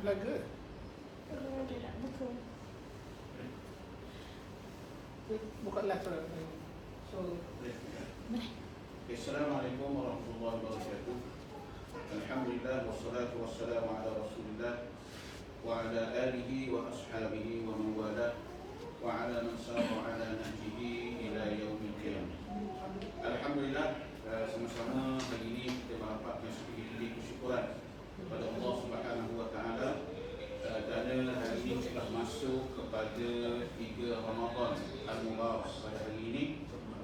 Belaga. Dia nak buka. Buka live lah. So, Assalamualaikum warahmatullahi wabarakatuh. Alhamdulillah wassalatu wassalamu ala Rasulillah wa ala alihi wa ashabihi wa man wala wa ala man sara ala nahjihi ila yaumil qiyamah. Alhamdulillah, sama-sama hari ini kita merapatkan sedikit kesyukuran kepada Allah Subhanahu wa taala kerana hari ini telah masuk kepada 3 Ramadan Al-Mubarak pada hari ini.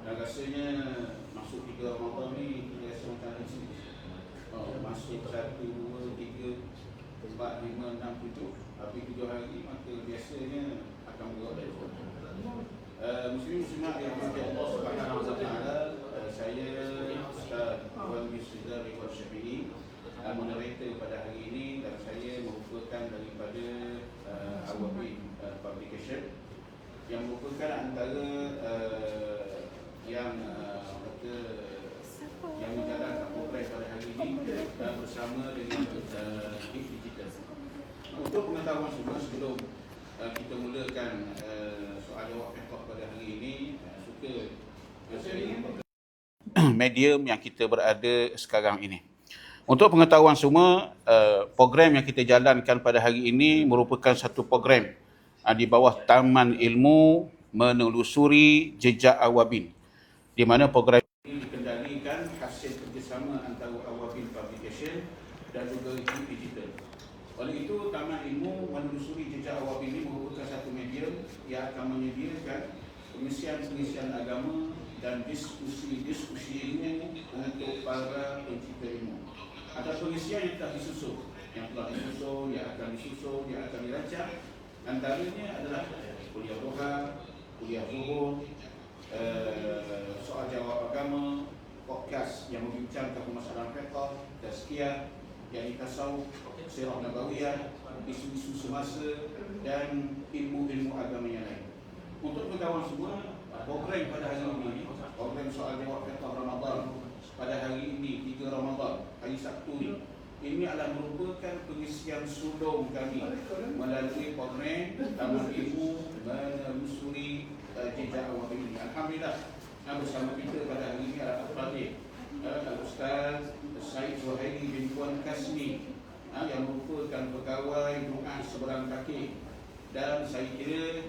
Dan rasanya masuk 3 Ramadan ni kita rasa macam ni sini. Masuk 1, 2, 3, 4, 5, 6, 7. Tapi 7 hari maka biasanya akan berada. Muslim-Muslimat yang dirahmati Allah Subhanahu wa taala, saya Ustaz Wan Bismillah Ridwan Syafi'i, moderator pada hari ini, dan saya merupakan daripada Awabin Publication yang merupakan antara yang menjalankan program pada hari ini bersama dengan Hib Digital. Untuk pengetahuan semua, sebelum kita mulakan soal jawab fiqh pada hari ini, saya ingin medium yang kita berada sekarang ini. Untuk pengetahuan semua, program yang kita jalankan pada hari ini merupakan satu program di bawah Taman Ilmu Menelusuri Jejak Awabin, di mana program ini dikendalikan hasil kerjasama antara Awabin Publication dan juga Hib Digital. Oleh itu, Taman Ilmu Menelusuri Jejak Awabin ini merupakan satu medium yang akan menyediakan pengisian-pengisian agama dan diskusi-diskusi ilmu untuk para pencipta ilmu. Ada pengisian yang telah disusun, yang akan disusun, yang akan dirancang. Antaranya adalah kuliah doha, kuliah zuhur, soal jawab agama, podcast yang membincangkan permasalahan fiqh, tazkiyah, yakni tasawuf, sirah nabawiyah, isu-isu semasa dan ilmu-ilmu agama yang lain. Untuk pengetahuan semua, program pada hari ini, program soal jawab fiqh Ramadan pada hari ini 3 Ramadan, hari Sabtu ini adalah merupakan pengisian sulung kami melalui program Taman Ilmu Menelusuri Jejak Awabin ini. Alhamdulillah, bersama kita pada hari ini adalah Al-Fadhil Al-Ustaz Syed Zuhairi bin Puan Kasmi, yang merupakan pegawai doa seberang kaki, dan saya kira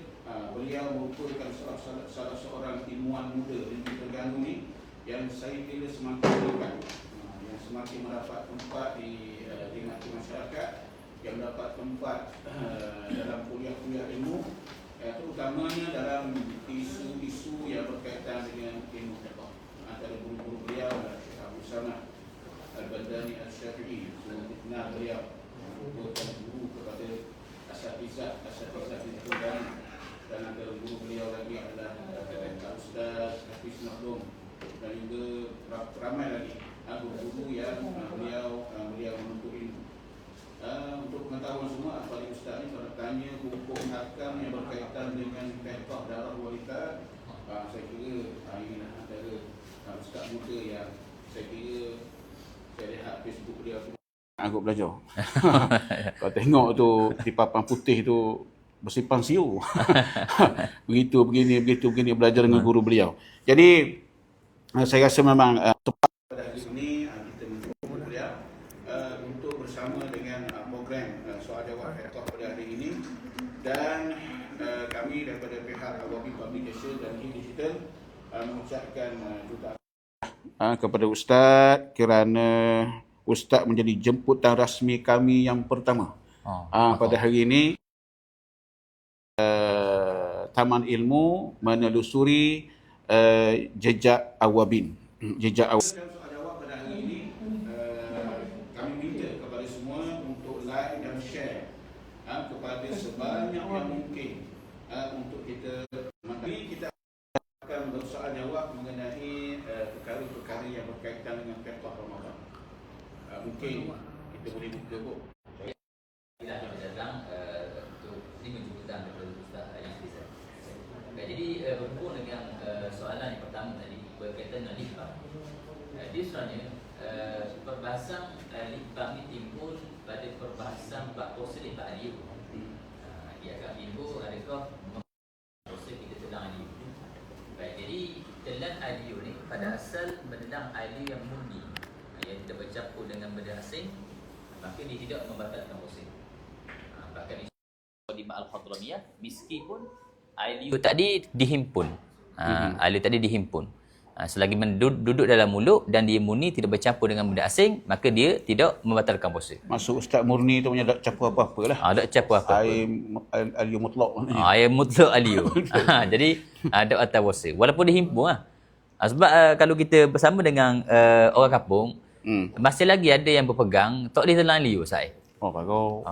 beliau merupakan salah seorang ilmuwan muda di Terengganu ni yang saya kira semakin dekat, yang semakin mendapat tempat di masyarakat, yang mendapat tempat dalam kuliah-kuliah ilmu, terutamanya dalam isu-isu yang berkaitan dengan ilmu fiqh. Antara guru-guru beliau Syekh Abu Samad Al-Badani Al-Syafi'i, sudah dikenal beliau merupakan guru kepada asatizah di Terengganu, dan antara guru beliau lagi adalah Ustaz Hafiz Mahdum, dan juga ramai lagi guru-guru yang beliau menuntut ilmu. Untuk pengetahuan semua, apalagi Ustaz ni kalau tanya hukum hakam yang berkaitan dengan fiqh darah wanita, saya kira ini antara Ustaz muda yang saya kira saya lihat Facebook dia tu aku belajar. Kalau tengok tu di papan putih tu bersipang siu. begitu begini belajar dengan guru beliau. Jadi saya rasa memang tepat pada hari ini kita menjumpa beliau untuk bersama dengan program soal jawab fiqh pada hari ini, dan kami daripada pihak Awabin Publication dan Hib Digital mengucapkan jutaan kepada Ustaz kerana Ustaz menjadi jemputan rasmi kami yang pertama pada hari ini. Taman Ilmu Menelusuri Jejak Awabin. Soal jawab pada hari ini, kami minta kepada semua untuk like dan share kepada sebanyak yang mungkin untuk kita. Mari kita akan bersoal jawab mengenai perkara-perkara yang berkaitan dengan fiqh Ramadan. Mungkin kita boleh buka kok. Kita akan datang untuk 5 jemputan daripada Ustaz yang bisa. Jadi berhubung dengan soalan yang pertama tadi berkaitan dengan limbah. Dia sebenarnya perbahasan limbah ini timbul pada perbahasan bab puasa ni bab aliu. Dia akan timbul adakah puasa kita telan aliu. Baik, jadi telan aliu ni pada asal menendang aliu yang murni, yang tidak bercampur dengan benda asing, maka dia tidak membatalkan puasa. Bahkan di Ma'al Hadramiyah, meskipun aliu tadi dihimpun. Aliu tadi dihimpun. Selagi duduk dalam mulut dan dia murni tidak bercampur dengan benda asing, maka dia tidak membatalkan puasa. Masuk Ustaz murni tu punya tak campur apa-apa lah. Tak campur apa-apa. Air aliu mutlak ni. Air mutlak aliu. Jadi tak batal puasa. Walaupun dihimpun lah. Sebab kalau kita bersama dengan orang kampung, masih lagi ada yang berpegang tak boleh telan aliu, Ustaz. Oh, bagus.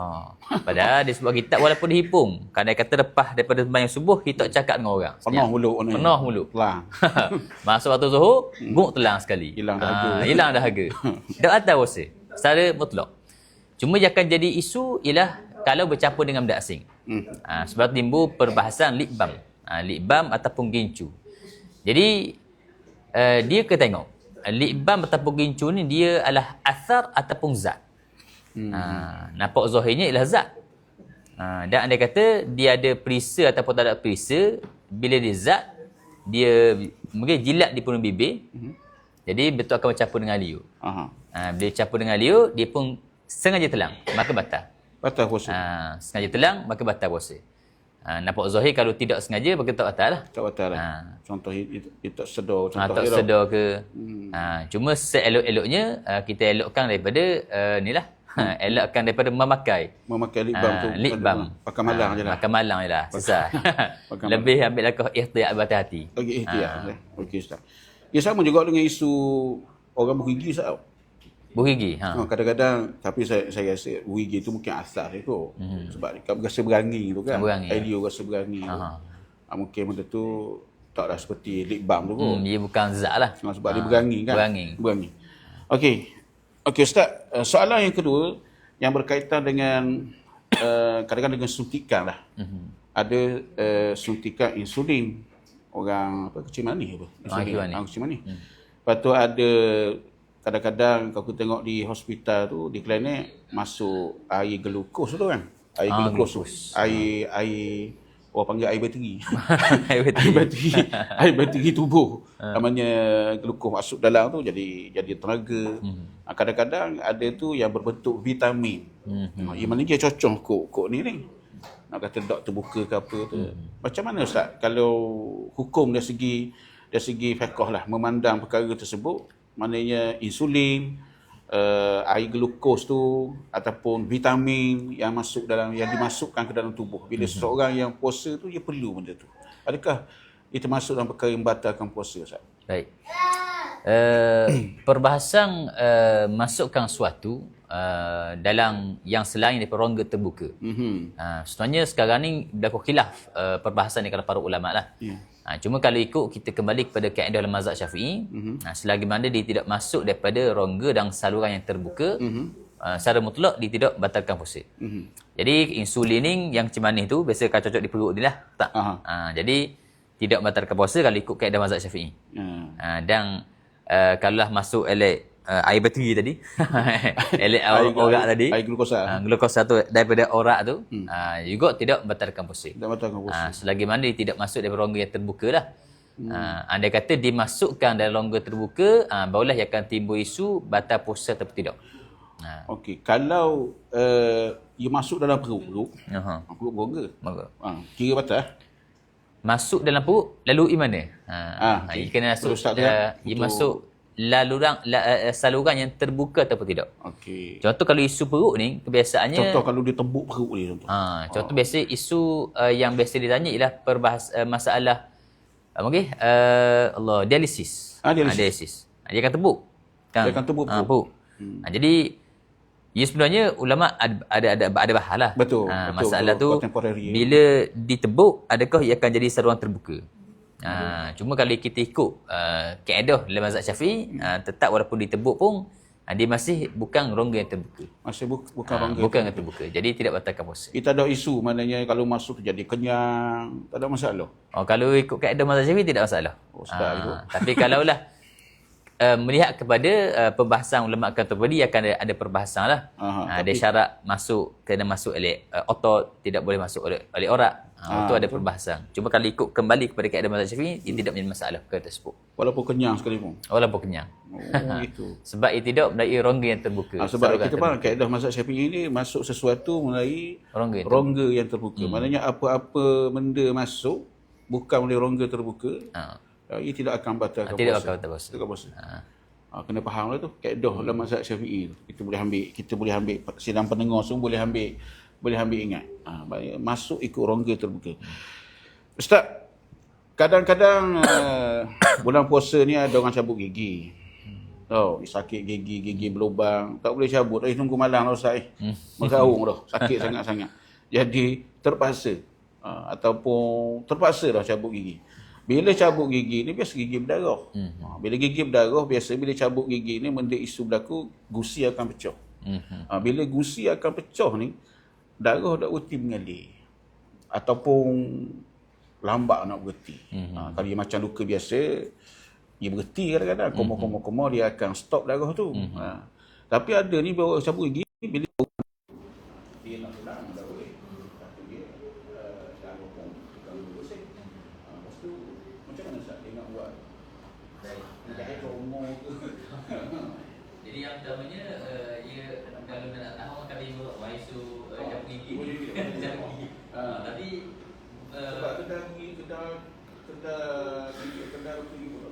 Padahal dia sebut kita walaupun dihimpun, kadang kata lepas daripada sembahyang subuh kita cakap dengan orang. Penuh mulut ni. Penuh mulut. Telang. Masuk waktu zuhur, guk telang sekali. Hilang dahaga. Hilang dahaga. Tak batal puasa secara mutlak. Cuma yang akan jadi isu ialah kalau bercampur dengan benda asing. Sebab timbul perbahasan likbam. Likbam ataupun gincu. Jadi dia kena tengok. Likbam ataupun gincu ni dia adalah asar ataupun zat. Nampak zahirnya ialah zat. Dan anda kata dia ada perisa ataupun tak ada perisa, bila dia zat, dia mungkin jilat di penuh bibir. Jadi betul akan bercampur dengan liu. Bila campur dengan liu, dia pun sengaja telang, maka batal. Batal puasa. Sengaja telang, maka batal puasa. Nampak zahir, kalau tidak sengaja, maka tak batal lah. Tak batal lah. Contoh dia tak sedar. Tak sedar ke. Cuma seelok-eloknya, kita elokkan daripada ni lah. Elakkan daripada memakai likbam tu. Likbam. Pakai malang je lah. Pakai malang je lah. Susah. Lebih ambil langkah ihtiyat berhati-hati. Okey, ihtiyat. Okey, Ustaz. Ia sama juga dengan isu orang bergigi, Ustaz. Bergigi? Kadang-kadang, tapi saya rasa bergigi tu mungkin asal dia tu. Sebab dia rasa berani tu kan. Elio rasa berani tu. Mungkin benda tu taklah seperti likbam tu kot. Dia bukan zat lah. Sebab dia berani kan. Berani. Okey, Ustaz, soalan yang kedua yang berkaitan dengan kadang-kadang dengan suntikan lah. Ada suntikan insulin orang kecil manis apa? Kecil manis. Lepas tu ada kadang-kadang kalau kita tengok di hospital tu, di klinik masuk air glukos tu kan. Air glukos tu. Air orang panggil air bateri. Air bateri tubuh. Namanya glukos masuk dalam tu jadi tenaga. Kadang-kadang ada tu yang berbentuk vitamin. Yang mana dia cocok kok ni. Nak kata dok terbuka ke apa tu. Macam mana Ustaz kalau hukum dari segi fiqh lah memandang perkara tersebut, maknanya insulin, air glukos tu ataupun vitamin yang dimasukkan ke dalam tubuh. Bila seseorang yang puasa tu dia perlu benda tu. Adakah ia termasuk dalam perkara yang membatalkan puasa, Ustaz? Baik. Perbahasan masukkan suatu dalam yang selain daripada rongga terbuka. Sebenarnya sekarang ni berlaku khilaf perbahasan di kalangan para ulama lah. Cuma kalau ikut kita kembali kepada kaedah dalam mazhab Syafi'i, selagi mana dia tidak masuk daripada rongga dan saluran yang terbuka, secara mutlak dia tidak batalkan puasa. Jadi insulin ni yang macam manis tu biasa akan cocok di perut dia lah. Tak. Jadi tidak batalkan puasa kalau ikut kaedah mazhab Syafi'i. Dan kalaulah masuk air bateri tadi, orak tadi, air glukosa. Glukosa tu daripada orak tu, juga tidak membatalkan puasa. Tidak batalkan puasa. Selagi mana dia tidak masuk daripada rongga yang terbuka lah. Andai kata dimasukkan dalam rongga terbuka, barulah yang akan timbul isu batal puasa atau tidak. Okey, kalau ia masuk dalam perut perut rongga. Kira batal. Masuk dalam perut lalu mana? Ia kena masuk ia masuk saluran yang terbuka ataupun tidak. Okey. Contoh kalau isu perut ni kebiasaannya, contoh kalau dia tembuk perut dia contoh. Contoh biasa isu yang biasa ditanya ialah masalah dialisis. Dialisis. Dia akan tembuk. Dia akan tembuk perut. Jadi ia sebenarnya ulama ada bahas lah. Betul. Masalah tu bila ditebuk, adakah ia akan jadi saluran terbuka? Cuma kalau kita ikut kaedah dalam mazhab Syafi'i, tetap walaupun ditebuk pun dia masih bukan rongga yang terbuka. Masih bukan rongga yang terbuka. Jadi tidak batalkan puasa. Kita ada isu maknanya kalau masuk jadi kenyang, tak ada masalah. Kalau ikut kaedah mazhab Syafi'i tidak masalah. Sebab itu. Tapi kalaulah melihat kepada perbahasan ulama contemporary akan ada perbahasan lah. Ada syarat kena masuk oleh otot, tidak boleh masuk oleh orak. Itu ada perbahasan. Cuma kalau ikut kembali kepada kaedah mazhab Syafi'i, ia tidak menjadi masalah perkara tersebut. Walaupun kenyang sekalipun. Walaupun kenyang. Gitu. Sebab ia tidak melalui rongga yang terbuka. Sebab kita faham kaedah mazhab Syafi'i ini masuk sesuatu melalui rongga yang terbuka. Maknanya apa-apa benda masuk bukan melalui rongga terbuka, ia tidak akan batalkan puasa. Tidak akan batal puasa. Tidak puasa. Kena faham lah tu kaedah dalam mazhab Syafi'i tu. Kita boleh ambil sidang pendengar semua boleh ambil ingat. Masuk ikut rongga terbuka. Ustaz, kadang-kadang bulan puasa ni ada orang cabut gigi. Sakit gigi berlubang, tak boleh cabut. Tunggu malam lah Ustaz. Meraung dah, sakit sangat-sangat. Jadi terpaksa dah cabut gigi. Bila cabut gigi ni biasa gigi berdarah. Bila gigi berdarah biasa bila cabut gigi ni benda isu berlaku gusi akan pecah. Bila gusi akan pecah ni darah dak berhenti mengalir ataupun lambat nak berhenti. Kalau dia macam luka biasa dia berhenti kadang-kadang koma dia akan stop darah tu. Tapi ada ni bawa cabut gigi bila dia nak pulang tak boleh. Tapi dia darah pun kalau bersih. Lepas tu macam mana Ustaz dia nak buat? Baik umur tu. Jadi yang pertamanya ia kalau nak tahu akan dia waisu cabut gigi. Tapi sebab kedai gigi pun tak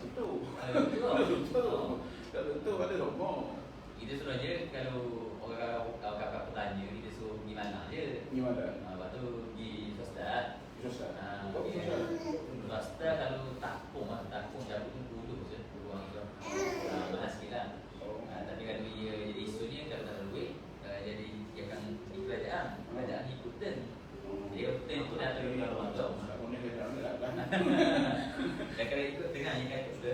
tutup. Tak tutup ada rumah. Kita suruh je kalau orang kakak bertanya kita suruh pergi mana je. Pergi mana? Lepas tu pergi swasta. Swasta kalau takpung cabut tu dulu je. Mahal sikit lah. Tapi kalau dia jadi isunya kalau tak ada duit, jadi dia akan di kerajaan ikut turn. Dia turn tu dah terlalu lama tu. Dan kalau ikut tengah yang kata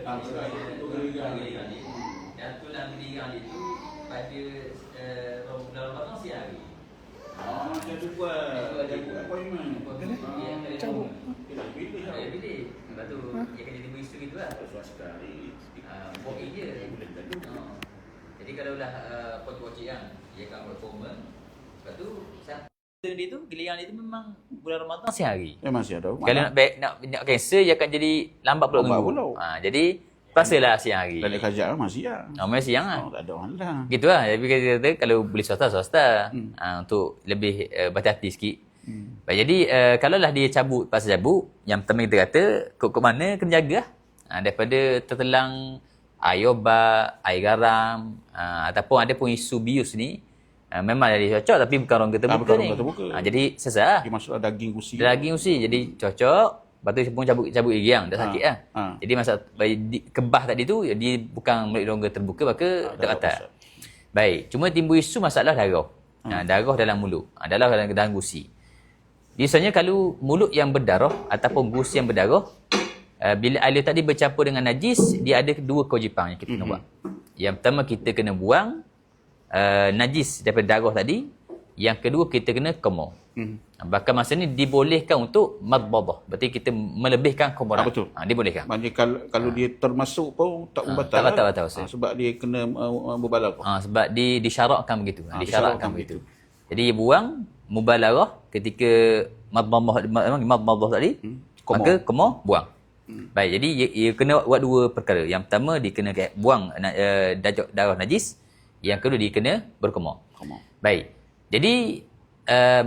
dan tulang giliran dia tu pada bulan Ramadan siang hari. Macam tu buat appointment. Cabut. Pilih. Lepas tu dia akan jadi berisu gitu lah. Swasta ni Walk-in je. Jadi kalau dah pocik-pocik yang dia akan berformal. Lepas tu dia tu giliran dia tu memang bulan Ramadan sehari. Memang siap tahu. Kalau nak cancel dia akan jadi lambat pula minggu. Jadi pasalah siang hari. Dan kerja masih siang. Memang siang lah. Tak ada orang lah. Gitu lah. Tapi kita kata kalau boleh swasta. Untuk lebih berhati-hati sikit. Jadi kalaulah dia cabut, pasal cabut, yang pertama kita kata kok mana kena jaga lah. Daripada tertelang air obat, air garam, ataupun ada pun isu bius ni, memang dia cocok tapi bukan rongga terbuka ni. Jadi sesat lah. Dia masuklah daging gusi. Daging gusi. Jadi cocok. Lepas tu pun cabut gigi yang dah sakit lah. Jadi masa kebah tadi tu, dia bukan melalui rongga terbuka, maka tak batal. Baik. Cuma timbul isu masalah darah. Darah dalam mulut. Darah dalam gusi. Biasanya kalau mulut yang berdarah ataupun gusi yang berdarah, bila air tadi bercampur dengan najis, dia ada dua kewajipan yang kita kena buat. Yang pertama kita kena buang najis daripada darah tadi. Yang kedua kita kena kemar. Bahkan masa ni dibolehkan untuk madbadah. Berarti kita melebihkan kemaran. Betul. Dibolehkan. Maksudnya kalau dia termasuk pun tak membatal. Tak batal. Sebab dia kena mubalarah. Sebab disyaratkan begitu. Disyaratkan begitu. Jadi dia buang mubalarah ketika madbadah tadi. Maka kemar buang. Baik, jadi ia kena buat dua perkara. Yang pertama dia kena buang darah najis. Yang kedua dia kena berkemar. Baik. Jadi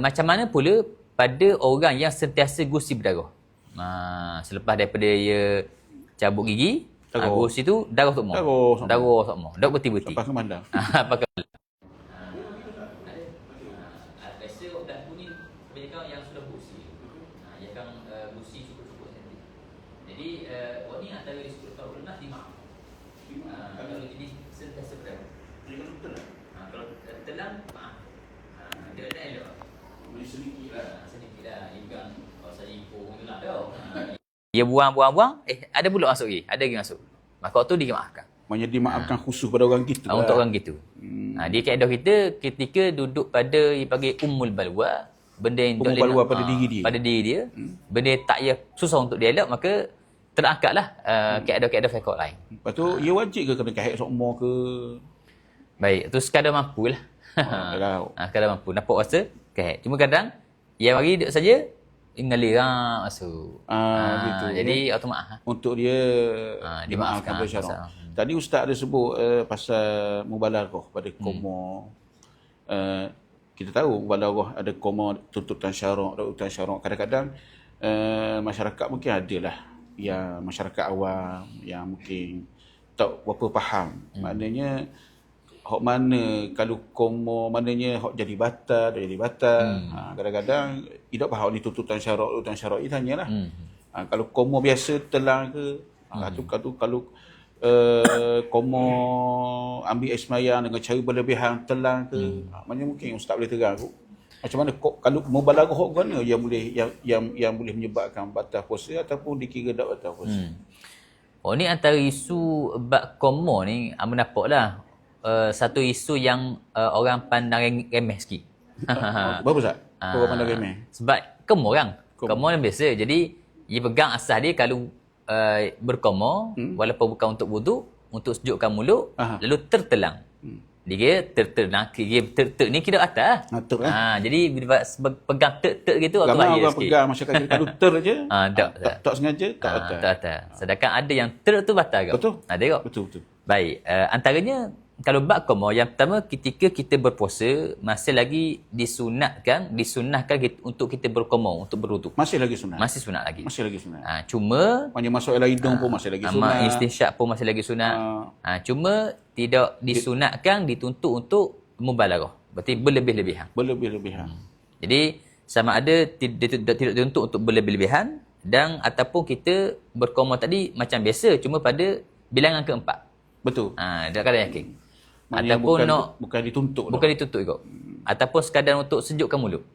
macam mana pula pada orang yang sentiasa gusi berdarah? Selepas daripada dia cabut gigi, gusi tu darah tak mau. Darah tak mau. Dak berhenti-berhenti. Lepas kemandang. Pakai biasa dah kuning kebanyakan yang sudah gusi. Dia akan gusi cukup-cukup senti. Jadi orang ni antara risiko kalau pernah timah. Kalau jadi sentiasa berdarah. Dia kan betul lah. Kalau telang, maaf. Dia nak elok. Sedikit lah. Dia bukan pasal info tu lah tau. Dia buang. Ada pula masuk lagi. Ada lagi masuk. Maka waktu dia maafkan. Maksudnya dimaafkan khusus pada orang gitu lah. Untuk orang gitu. Dia kaedah kita ketika duduk pada panggil ummul balwa, benda yang ummul balwa pada diri dia. Pada diri dia. Benda tak payah susah untuk dia elok, maka terangkatlah kaedah-kaedah fiqh lain. Lepas tu, ia wajib ke kena kahit sokmo ke? Baik, tu sekadar mampulah. Yalah. Sekadar mampu. Nampak puasa, kahit. Cuma kadang, yang bagi duduk saja, ngalir masuk. Gitu. Jadi, automat. Untuk dia dimaafkan. pada syarak. Tadi Ustaz ada sebut pasal mubalaghah pada komo. Kita tahu mubalaghah ada komo tuntutan syarak, tuntutan syarak. Kadang-kadang masyarakat mungkin adalah yang masyarakat awam yang mungkin tak berapa faham. Maknanya hok mana kalau komo maknanya hok jadi batal, dah jadi batal. Kadang-kadang tidak faham ni tuntutan syarak ni tanyalah. Kalau komo biasa telang ke? Kalau komo ambil air semayang dengan cara berlebihan telang ke? Maknanya mungkin Ustaz boleh terang aku. Macam mana kalau mubalaghah hok mana yang boleh menyebabkan batal puasa ataupun dikira tak batal puasa? Oh, ni antara isu bab komo ni, nampaklah satu isu yang orang pandang remeh sikit. Berapa Ustaz? Orang pandang remeh? Sebab komo yang biasa. Jadi, dia pegang asas dia kalau berkomo, walaupun bukan untuk wuduk, untuk sejukkan mulut, lalu tertelang. Dia tertelang, ni kira atas. Jadi, bila pegang ter gitu, aku ramai orang sikit. pegang masyarakat kalau ter je, tak sengaja, tak atas. Sedangkan ada yang ter tu batal. Betul. Tengok. Betul. Baik, antaranya kalau bab komo, yang pertama ketika kita berpuasa masih lagi disunatkan untuk kita berkomo, untuk berwuduk. Masih lagi sunat. Masih sunat lagi. Cuma Maknanya masuk air hidung pun masih lagi sunat. Istinsyak pun masih lagi sunat. Cuma tidak disunatkan, dituntut untuk mubalaghah. Berarti berlebih-lebihan. Jadi sama ada tidak dituntut untuk berlebih-lebihan dan ataupun kita berkomo tadi macam biasa cuma pada bilangan keempat. Betul. Dia kadang yakin. Maknanya Ataupun bukan dituntut. Bukan dituntut juga. Ataupun sekadar untuk sejukkan mulut.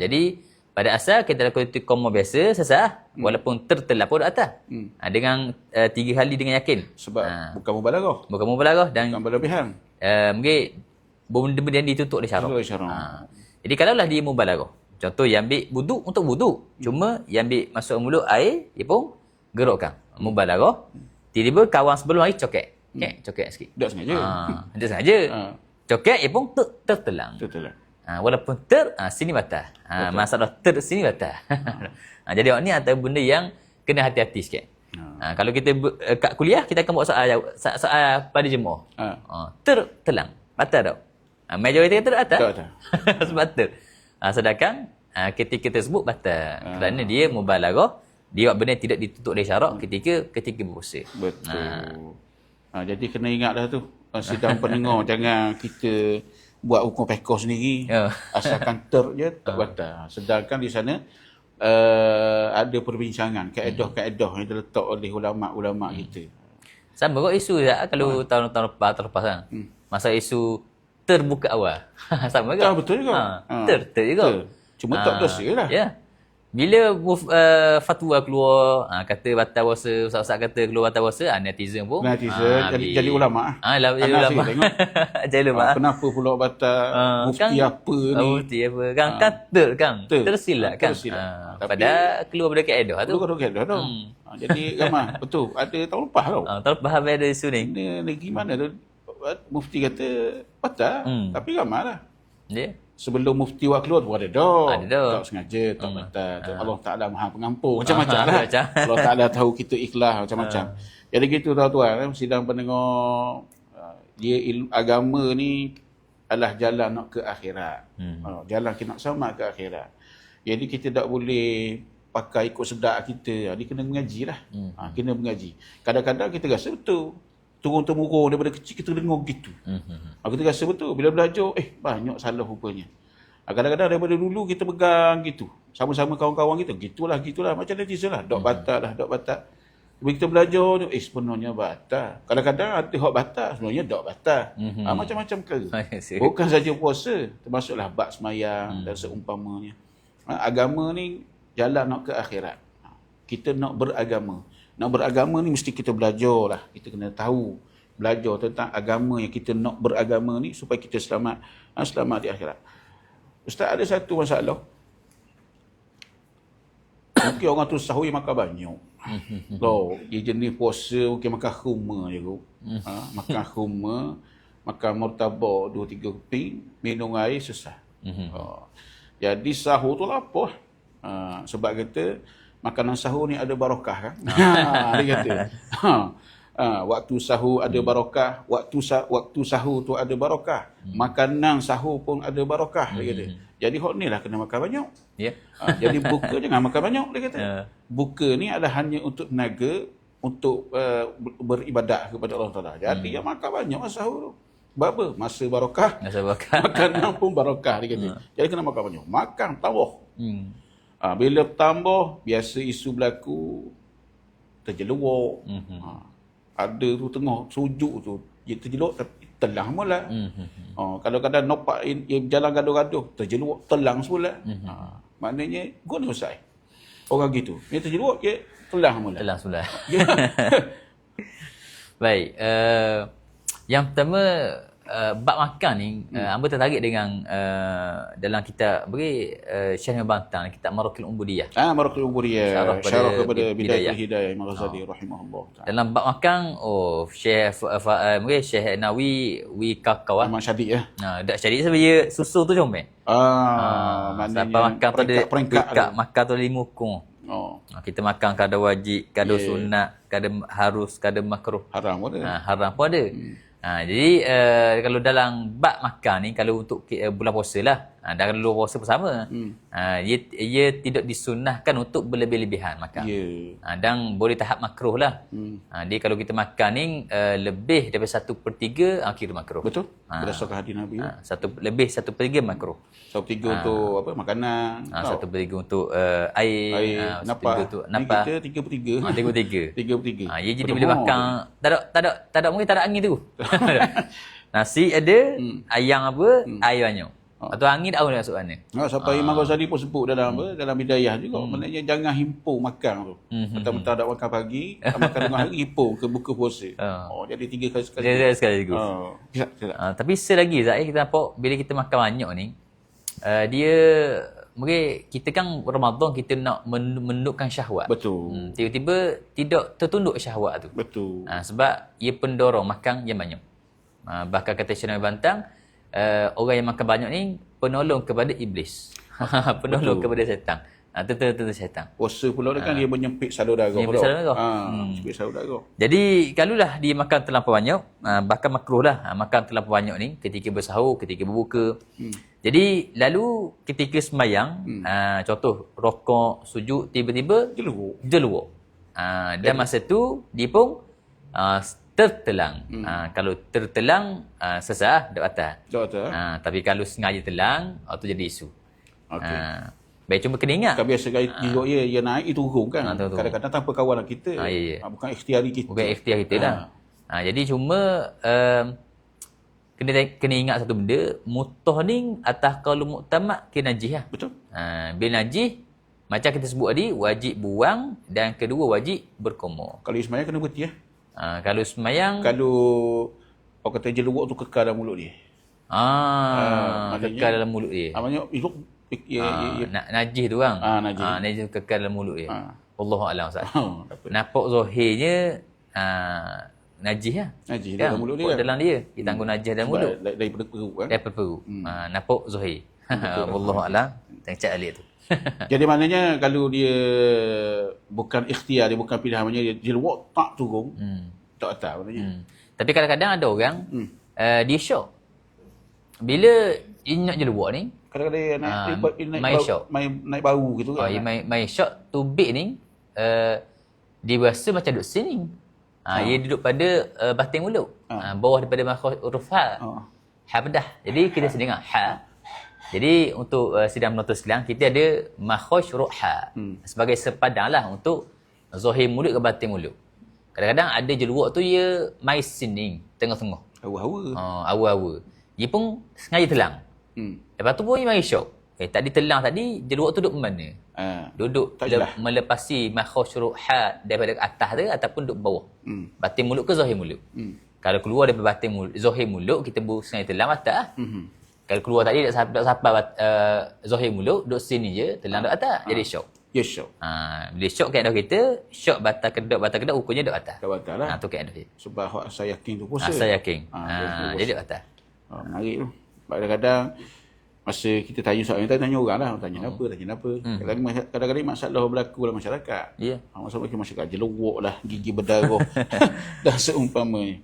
Jadi pada asal kita lakukan komo biasa sesah walaupun tertelah pun atas. Dengan 3 kali dengan yakin. Sebab bukan mubalaghah. Bukan mubalaghah dan bukan berlebihan. Mungkin benda-benda yang dituntut oleh syarak. Jadi kalaulah dia mubalaghah. Contoh yang ambil wuduk untuk wuduk. Cuma yang ambil masuk mulut air, dia pun gerukkan. Mubalaghah. Tiba-tiba kawan sebelum hari coket. Coket sikit. Tak sengaja. Dia sengaja. Coket, dia pun tertelang. Walaupun sini batal. Masalah sini batal. Jadi ni antara benda yang kena hati-hati sikit. Kalau kita kat kuliah, kita akan buat soal pada jemaah. Tertelang. Batal tak? Majoriti kata batal. Sebab ter. Sedangkan ketika tersebut batal. Kerana dia mubalaghah, dia buat benda yang tidak dituntut oleh syarak ketika berpuasa. Betul. Jadi kena ingat dah tu. Sidang pendengar jangan kita buat hukum fiqh sendiri. Asalkan ter je tak batal. Sedangkan di sana ada perbincangan kaedah-kaedah yang diletak oleh ulama-ulama kita. Sama kot isu tak kalau tahun-tahun lepas kan. Masa isu terbuka awal. Sama juga. Betul juga. Ter juga. Cuma tak dosa lah. Ya. Bila fatwa keluar, kata batal puasa, ustaz-ustaz kata keluar batal puasa, netizen pun. Jadi ulama'. Jadi ulama'. Jadi ulama'. Kenapa pula batal mufti apa ni? Mufti apa? Kan tersilap kan? Padahal keluar dari kaedah tu. Keluar dari kaedah tu. Jadi ramai. Betul. Ada tahun lepas tau. Tahun lepas ada isu ni. Negeri mana tu? Mufti kata batal. Tapi ramai lah. Sebelum mufti buat keluar pun ada tak sengaja, tak batal. Allah Ta'ala Maha Pengampun. Macam-macam lah. Allah Ta'ala tahu kita ikhlas macam-macam. Jadi gitu tuan-tuan, sidang pendengar, dia agama ni adalah jalan nak ke akhirat. Jalan kita nak sama ke akhirat. Jadi kita tak boleh pakai ikut sedak kita. Dia kena mengaji lah. Kena mengaji. Kadang-kadang kita rasa betul. Turun-temurun daripada kecil kita dengar gitu. Kita rasa betul. Bila belajar, banyak salah rupanya. Kadang-kadang daripada dulu kita pegang gitu. Sama-sama kawan-kawan kita. Gitulah. Macam netizen lah. Dok batal. Bila kita belajar, sebenarnya batal. Kadang-kadang ada hak batal. Sebenarnya dok batal. Macam-macam perkara. Bukan saja puasa. Termasuklah bab semayang dan seumpamanya. Agama ni jalan nak ke akhirat. Kita nak beragama. Nak beragama ni mesti kita belajar lah. Kita kena tahu. Belajar tentang agama yang kita nak beragama ni supaya kita selamat di akhirat. Ustaz, ada satu masalah. Mungkin orang tu sahur makan banyak. Loh, dia jenis puasa bukan makan khumma je kot. Makan khumma, makan martabak 2-3 keping, minum air selesai. Jadi sahur tu lapar. Sebab kata makanan sahur ni ada barakah kan. Dia kata. Waktu sahur ada barakah, waktu sahur tu ada barakah. Makanan sahur pun ada barakah, dia kata. Jadi hok ni lah kena makan banyak. Ya. Jadi buka jangan makan banyak, dia kata. Buka ni adalah hanya untuk tenaga untuk beribadat kepada Allah Taala. Jadi yang makan banyak sahur tu. Sebab apa? Masa barakah. Masa barakah. Makanan pun barakah, dia kata. Jadi kena makan banyak. Makan tambah. Bila tambah, biasa isu berlaku terjeluak. Ada tu tengah sujud tu, dia terjeluak tapi telang mula. Kadang-kadang nampak dia berjalan gaduh-gaduh, terjeluak telang semula. Maknanya guna usai. Orang gitu. Dia terjeluak dia telang mula. Telang semula. Baik, yang pertama bab makan ni, hamba tertarik dengan dalam kitab Syarah Bantang, kitab Marakil Ubudiyah. Marakil Ubudiyah, syarah kepada Bidayatul Hidayah Imam Ghazali rahimahullah. Dalam bab makan, Syekh Nawawi kakau Imam Syafiq ya. Dak Syafiq sebenarnya susu tu comel. Maknanya sampai makan tu ada peringkat makan tu 5 hukum. Kita makan kadar wajib, kadar sunat, kadar harus, kadar makruh. Haram pun ada. Haram pun ada. Jadi kalau dalam bab makan ni, kalau untuk bulan puasa lah, dan kalau luar puasa pun sama, ia tidak disunnahkan untuk berlebih-lebihan makan. Dan boleh tahap makruh lah. Jadi kalau kita makan ni lebih daripada 1/3 kira makruh. Betul. Berdasarkan hadis Nabi. Lebih 1/3 makruh. 1/3 untuk apa? Makanan. 1/3 untuk air. Napa? Untuk napa. Kita 3/3. 3/3. Ia jadi boleh makan. Tak ada mungkin tak ada angin tu. Nasi ada, ayam apa, air banyak. Atau angin tak tahu nak masuk mana. Sampai Imam Ghazali pun sebut dalam dalam Bidayah juga. Maknanya jangan himpun makan tu. Mentang-mentang tak makan pagi, makan tengah hari himpun ke buka puasa. Jadi 3 kali sekali. Dia sekali juga. Tapi selagi Zat, kita nampak bila kita makan banyak ni, dia mungkin kita kan Ramadan kita nak menundukkan syahwat. Betul. Tiba-tiba tidak tertunduk syahwat tu. Betul. Sebab ia pendorong makan yang banyak. Bahkan kata Syarah Bantang, orang yang makan banyak ni penolong kepada iblis. Penolong kepada syaitan. Tentu syaitan. Puasa pula kan dia menyempit salur darah. Menyempit salur darah. Menyempit salur darah. Jadi kalaulah dia makan terlampau banyak, bahkan makruh lah makan terlampau banyak ni ketika bersahur, ketika berbuka. Jadi lalu ketika semayang, contoh rokok, sujud, tiba-tiba jeluak. Dan masa tu dia pun tertelang. Kalau tertelang sesah dak batal. Tapi kalau sengaja telang, itu jadi isu. Baik, cuma kena ingat. Kan biasa jiwa dia naik turun kan. Kadang-kadang tanpa kawalan kita. Bukan ikhtiari kita. Bukan ikhtiar kita lah. Jadi cuma kena ingat satu benda, mutah ni atas kalau muktamad kena najis lah. Betul. Bila najis, macam kita sebut tadi, wajib buang dan kedua wajib berkumur. Kalau semayang kena berhenti ya. Kalau semayang, kalau orang kata jeluak tu kekal dalam mulut dia. Kekal dalam mulut dia. Maknanya najis tu kan. Najis kekal dalam mulut dia. Wallahualam Ustaz. Nampak zahirnya najis lah. Najis kan? dalam mulut dia. Dalam dia. Kita anggap najis dalam mulut. Daripada perut kan. Daripada perut. Nampak zahir. Wallahualam. Tengok alik tu. Jadi maknanya kalau dia bukan ikhtiar, dia bukan pilihan, maknanya dia jeluak tak turun. Tak atas maknanya. Tapi kadang-kadang ada orang dia syok. Bila dia nak jeluak ni, kadang-kadang naik bau gitu kan. Main shot tubik ni dia rasa macam duduk sini. Dia duduk pada batin mulut. Bawah daripada makhraj huruf ha. Ha pedah. Jadi kita sedang ha. Jadi untuk sidang penuntut sekalian, kita ada makhraj huruf ha sebagai sepadanlah untuk zahir mulut ke batin mulut. Kadang-kadang ada jeluak tu dia mai sini tengah-tengah. Hawa-hawa. Hawa-hawa. Dia pun sengaja telang. Lepas tu pun dia mari syok. Tadi telang tadi, jeluak tu duduk mana? Duduk melepasi makhraj huruf ha daripada atas dia ataupun duduk bawah. Batin mulut ke zahir mulut? Kalau keluar daripada batin mulut, zahir mulut, kita sengaja telang atas. Kalau keluar tadi tak sampai zahir mulut, duduk sini je, telang duduk atas, jadi syok. Ya, syok. Bila syok kaedah kita, syok batal kedok ukurnya dok batal. Tak batal lah. Tu kaedah dia. Sebab hak saya yakin tu puasa. Saya yakin. Dia dok batal. Menarik tu. Kadang-kadang masa kita tanya soalan, kita tanya orang lah. Tanya apa. Kadang-kadang masalah berlaku dalam masyarakat. Ya. Masalah masyarakat jelawak lah, gigi berdarah dan seumpamanya.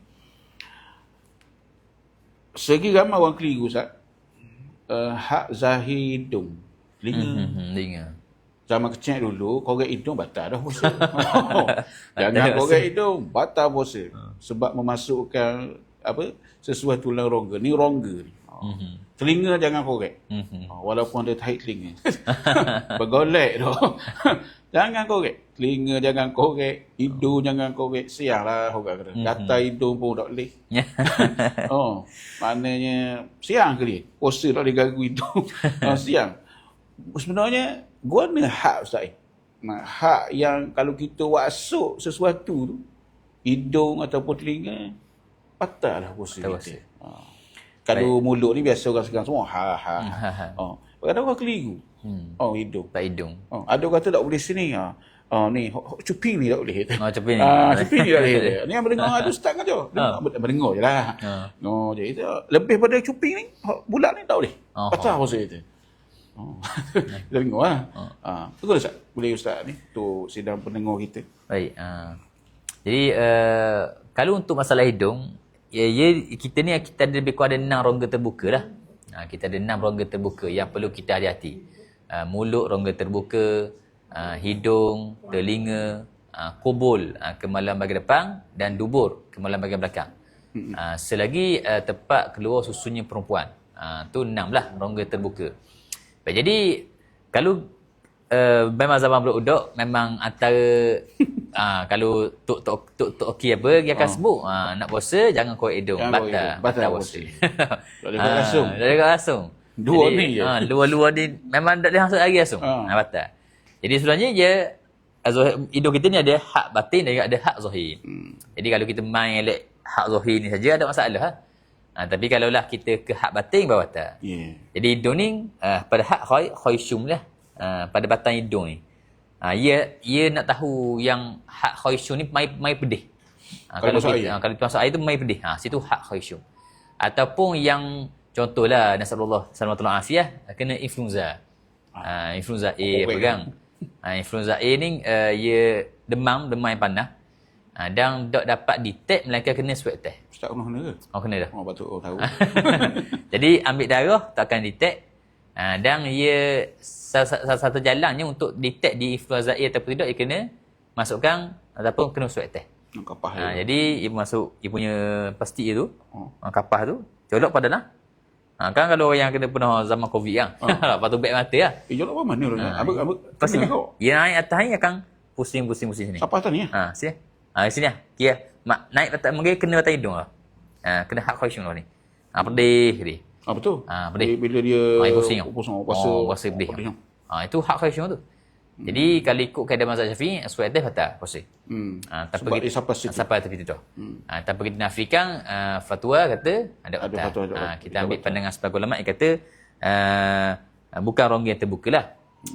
Segi ramai orang keliru, Ustaz. Hak zahir hidung. Telinga. Telinga. Zaman kecil dulu, korek hidung batal dah puasa. Jangan korek hidung, batal puasa. Sebab memasukkan sesuatu dalam rongga. Ni rongga ni. Telinga jangan korek. Walaupun ada tahi telinga. Bergolek tu. Jangan korek. Telinga jangan korek. Hidung jangan korek. Siang lah orang kata. Gatal hidung pun tak boleh. Maknanya siang ke dia? Puasa tak boleh ganggu hidung. Siang. Sebenarnya, guna hak Ustaz. Hak yang kalau kita wasuk sesuatu tu, hidung ataupun telinga, batal lah puasa kita. Kalau mulut ni biasa orang sekarang semua kadang orang keliru. Hidung. Tak hidung. Ada orang kata tak boleh sini. Ni cuping ni tak boleh. Cuping ni. Cuping ni tak boleh. Ni yang mendengar ada ustaz kan je. Mendengar je lah. Je itu lebih pada cuping ni, bulat ni tak boleh. Batal puasa kita. Kita dengar lah. Betul Ustaz? Boleh Ustaz ni tu sidang pendengar kita. Baik. Jadi kalau untuk masalah hidung, kita ada lebih kurang ada 6 rongga terbuka lah. Kita ada 6 rongga terbuka yang perlu kita hati-hati. Mulut rongga terbuka, hidung, telinga, kubul kemaluan bahagian depan dan dubur kemaluan bahagian belakang. Selagi tempat keluar susunya perempuan. Tu 6 lah rongga terbuka. Baik, jadi kalau memang zaman belum udok, memang antara kalau tok okey apa dia akan sebut nak puasa jangan korek hidung, batal puasa. Tak ada langsung. Tak ada langsung. Dua ni je. Luar ni memang tak boleh masuk lagi langsung. Batal. Jadi sebenarnya dia hidung kita ni ada hak batin dan ada hak zahir. Jadi kalau kita main elak hak zahir ni saja ada masalah. Tapi kalaulah kita ke hak batin baru batal. Jadi hidung ni pada hak khayshum lah. Pada batang hidung ni. Ia nak tahu yang hak khayshum ni mai pedih. Kalau masuk air tu mai pedih. Situ hak khayshum. Ataupun yang contohlah nasallallahu alaihi kena influenza. Influenza A pegang. Influenza A ni ia demam yang panas. Dan tak dapat detect melainkan kena swab test. Ustaz kena ke? Kena dah. Patut tahu. Jadi ambil darah tak akan detect. Dan ia salah satu jalannya untuk detect di influenza A ataupun tidak, ia kena masukkan ataupun kena swab test. Kapah jadi ia masuk ia punya plastik tu, kapah tu, colok pada lah. Kan kalau orang yang kena pernah zaman Covid kan, lepas tu beg mata lah. Colok apa mana orang? Abang pasti ia naik atas ni akan pusing sini. Apa atas ni? Sini. Sini lah. Kira naik atas mungkin kena atas hidung lah. Kena hak khayshum lah ni. Pedih dia. Betul. Pedih. Bila dia pusing puasa pedih. Itu hak khayshum tu. Jadi kalau ikut kaedah mazhab Syafi'i, swab test batal puasa. Sebab dia sampai tepi tu. Tanpa kita nafikan fatwa kata ada batal. Kita ambil pandangan sebagai ulama yang kata bukan rongga yang terbuka lah.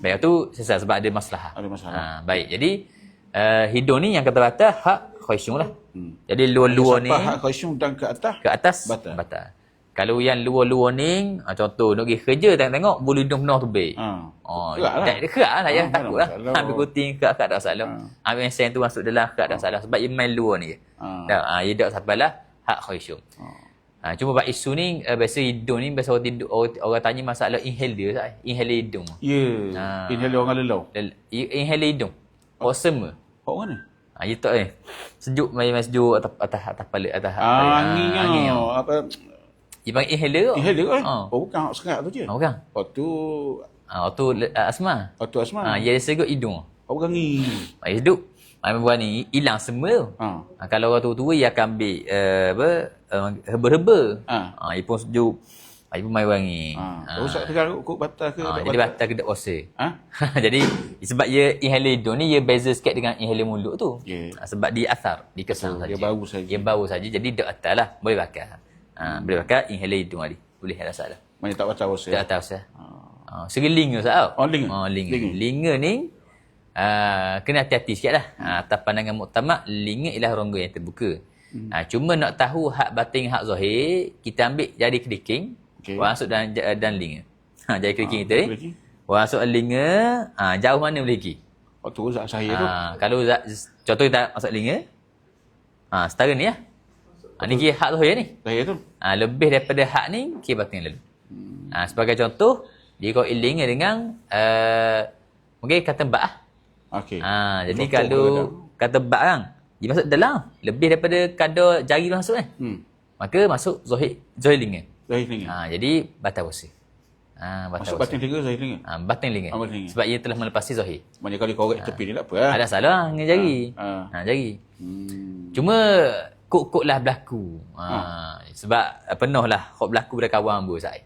Baik tu sesat sebab ada masalah. Baik. Jadi hidung ni yang kata batal hak khayshum lah. Jadi luar-luar ni hak khayshum dan ke atas batal. Kalau yang luar-luar ni, contoh nak pergi kerja tengok bulu hidung penuh tu baik. Kerak lah ya, takut lah. Ambil kuting kerak tak salah. Ambil sen tu masuk dalam kerak tak salah sebab ia main luar ni. Ia tak sampai lah hak khayshum. Cuma bab isu ni biasa hidung ni biasa orang tanya masalah inhaler tak? Inhaler hidung. Ya. Inhaler orang lelau. Inhaler hidung. Asma. Kau mana? Ia tak sejuk main sejuk atas kepala atas angin. Apa dia panggil inhaler. Inhaler kan? Bukan serat tu je. Bukan. Waktu asma. Waktu asma. Dia segut hidung. Bukan ni. Hidup. Buat ni hilang semua tu. Kalau orang tua-tua dia akan ambil herba-herba. Dia pun sejuk. Dia pun main wangi. Ustaz tegang kok batal ke tak batal? Jadi batal ke tak puasa. Jadi sebab dia inhaler hidung ni dia beza sikit dengan inhaler mulut tu. Sebab dia asar, dia kesan saja. Dia bau saja. Jadi tak batal lah. Boleh pakai. Boleh pakai inhaler hidung tadi. Boleh ada salah. Mana tak batal puasa. Tak batal puasa. Segi linga Ustaz tau. Linga. Linga ni kena hati-hati sikit lah. Atas pandangan muktamad, linga ialah rongga yang terbuka. Cuma nak tahu hak batin, hak zahir, kita ambil jari kelingking, orang masuk dan linga. Jari kelingking kita ni, orang masuk linga, jauh mana boleh pergi? Waktu zat sahih tu. Kalau contoh kita masuk linga, setara ni lah. Ni kira hak zahir ni. Sahih tu. Lebih daripada hak ni, kira batin lalu. Sebagai contoh, dia kau linga dengan mungkin kata bak lah. Okey. Jadi kalau kata bak kan, dia masuk dalam lebih daripada kadar jari masuk kan. Maka masuk zahir linga. Sahih telinga. Jadi batal puasa. Masuk batin telinga, sahih telinga. Batin linga. Batin telinga. Sebab ia telah melepasi zahir. Banyak kali korek tepi ni tak apa lah. Ada salah dengan jari. Jari. Cuma kok lah berlaku. Sebab penuh lah kok berlaku pada kawan bu saya.